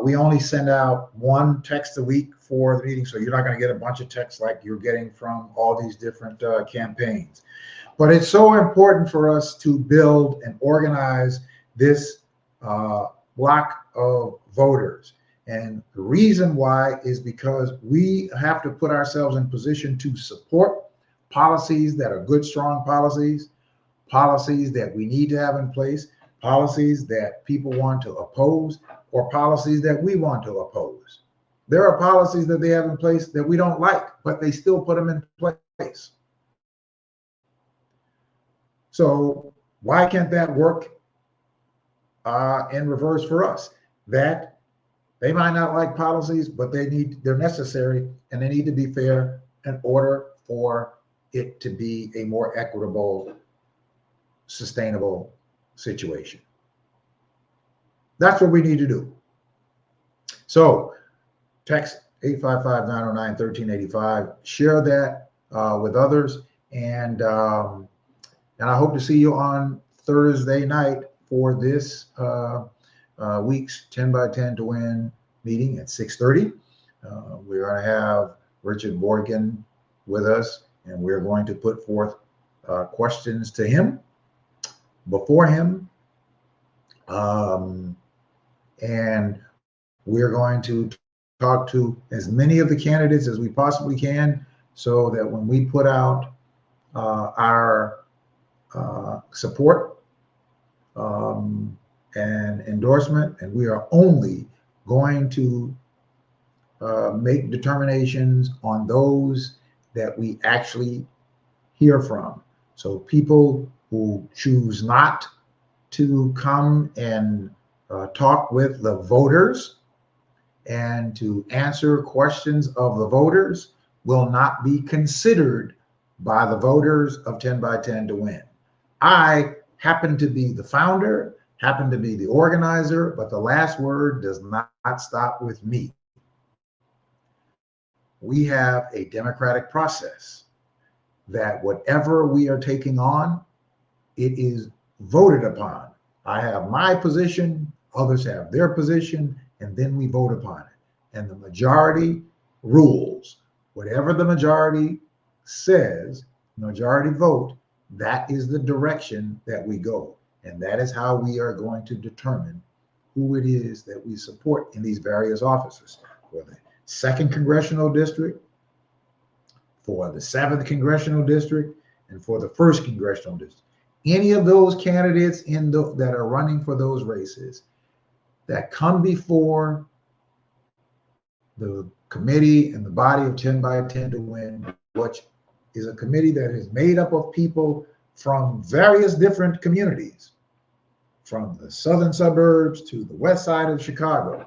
A: We only send out one text a week for the meeting, so you're not going to get a bunch of texts like you're getting from all these different campaigns. But it's so important for us to build and organize this block of voters. And the reason why is because we have to put ourselves in position to support policies that are good, strong policies that we need to have in place, policies that people want to oppose, or policies that we want to oppose. There are policies that they have in place that we don't like, but they still put them in place. So why can't that work in reverse for us? That they might not like policies, but they're necessary, and they need to be fair in order for it to be a more equitable, sustainable situation. That's what we need to do. So text 855-909-1385, share that with others, and I hope to see you on Thursday night for this week's 10 by 10 to win meeting at 6:30. We're going to have Richard Morgan with us, and we're going to put forth questions to him before him. And we're going to talk to as many of the candidates as we possibly can, so that when we put out our support and endorsement, and we are only going to make determinations on those that we actually hear from. So people who choose not to come and talk with the voters and to answer questions of the voters will not be considered by the voters of 10 by 10 to win. I happen to be the founder, happen to be the organizer, but the last word does not stop with me. We have a democratic process that whatever we are taking on, it is voted upon. I have my position, others have their position, and then we vote upon it. And the majority rules. Whatever the majority says, majority vote, that is the direction that we go. And that is how we are going to determine who it is that we support in these various offices. For the 2nd Congressional District, for the 7th Congressional District, and for the 1st Congressional District. Any of those candidates that are running for those races that come before the committee and the body of 10 by 10 to win, which is a committee that is made up of people from various different communities, from the southern suburbs to the west side of Chicago,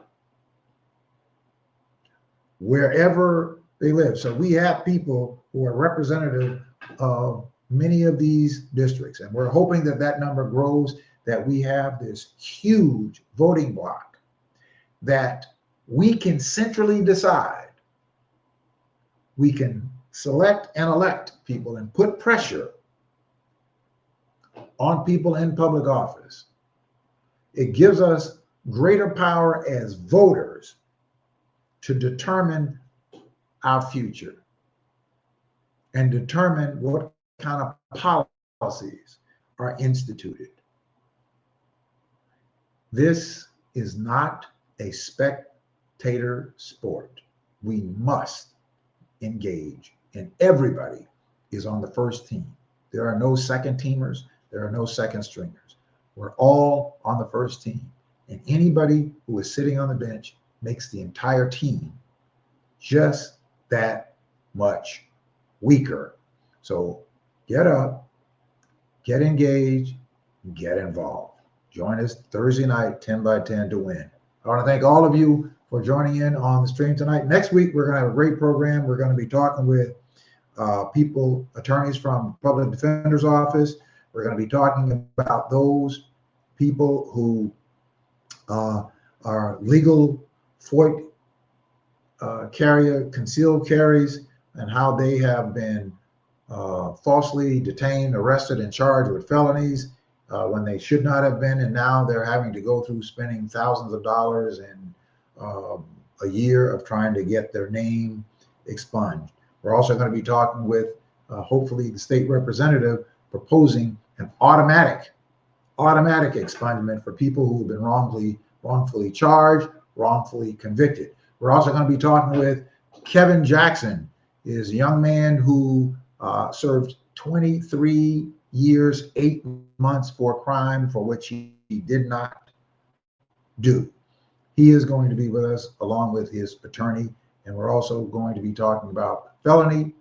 A: wherever they live. So we have people who are representative of many of these districts, and we're hoping that that number grows, that we have this huge voting block that we can centrally decide. We can select and elect people and put pressure on people in public office. It gives us greater power as voters to determine our future and determine what kind of policies are instituted. This is not a spectator sport. We must engage, and everybody is on the first team. There are no second teamers. There are no second stringers. We're all on the first team, and anybody who is sitting on the bench makes the entire team just that much weaker. So get up, get engaged, get involved. Join us Thursday night, 10 by 10 to win. I want to thank all of you for joining in on the stream tonight. Next week, we're going to have a great program. We're going to be talking with attorneys from Public Defender's Office. We're going to be talking about those people who are legal FOIA concealed carries, and how they have been falsely detained, arrested, and charged with felonies when they should not have been, and now they're having to go through spending thousands of dollars and a year of trying to get their name expunged. We're also going to be talking with hopefully the state representative proposing an automatic expungement for people who have been wrongfully charged, wrongfully convicted. We're also going to be talking with Kevin Jackson, is a young man who served 23 years, 8 months for a crime for which he did not do. He is going to be with us along with his attorney, and we're also going to be talking about felony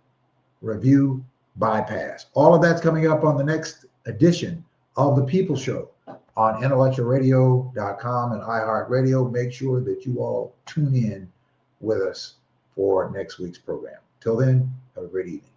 A: review bypass. All of that's coming up on the next edition of The People Show on intellectualradio.com and iHeartRadio. Make sure that you all tune in with us for next week's program. Till then, have a great evening.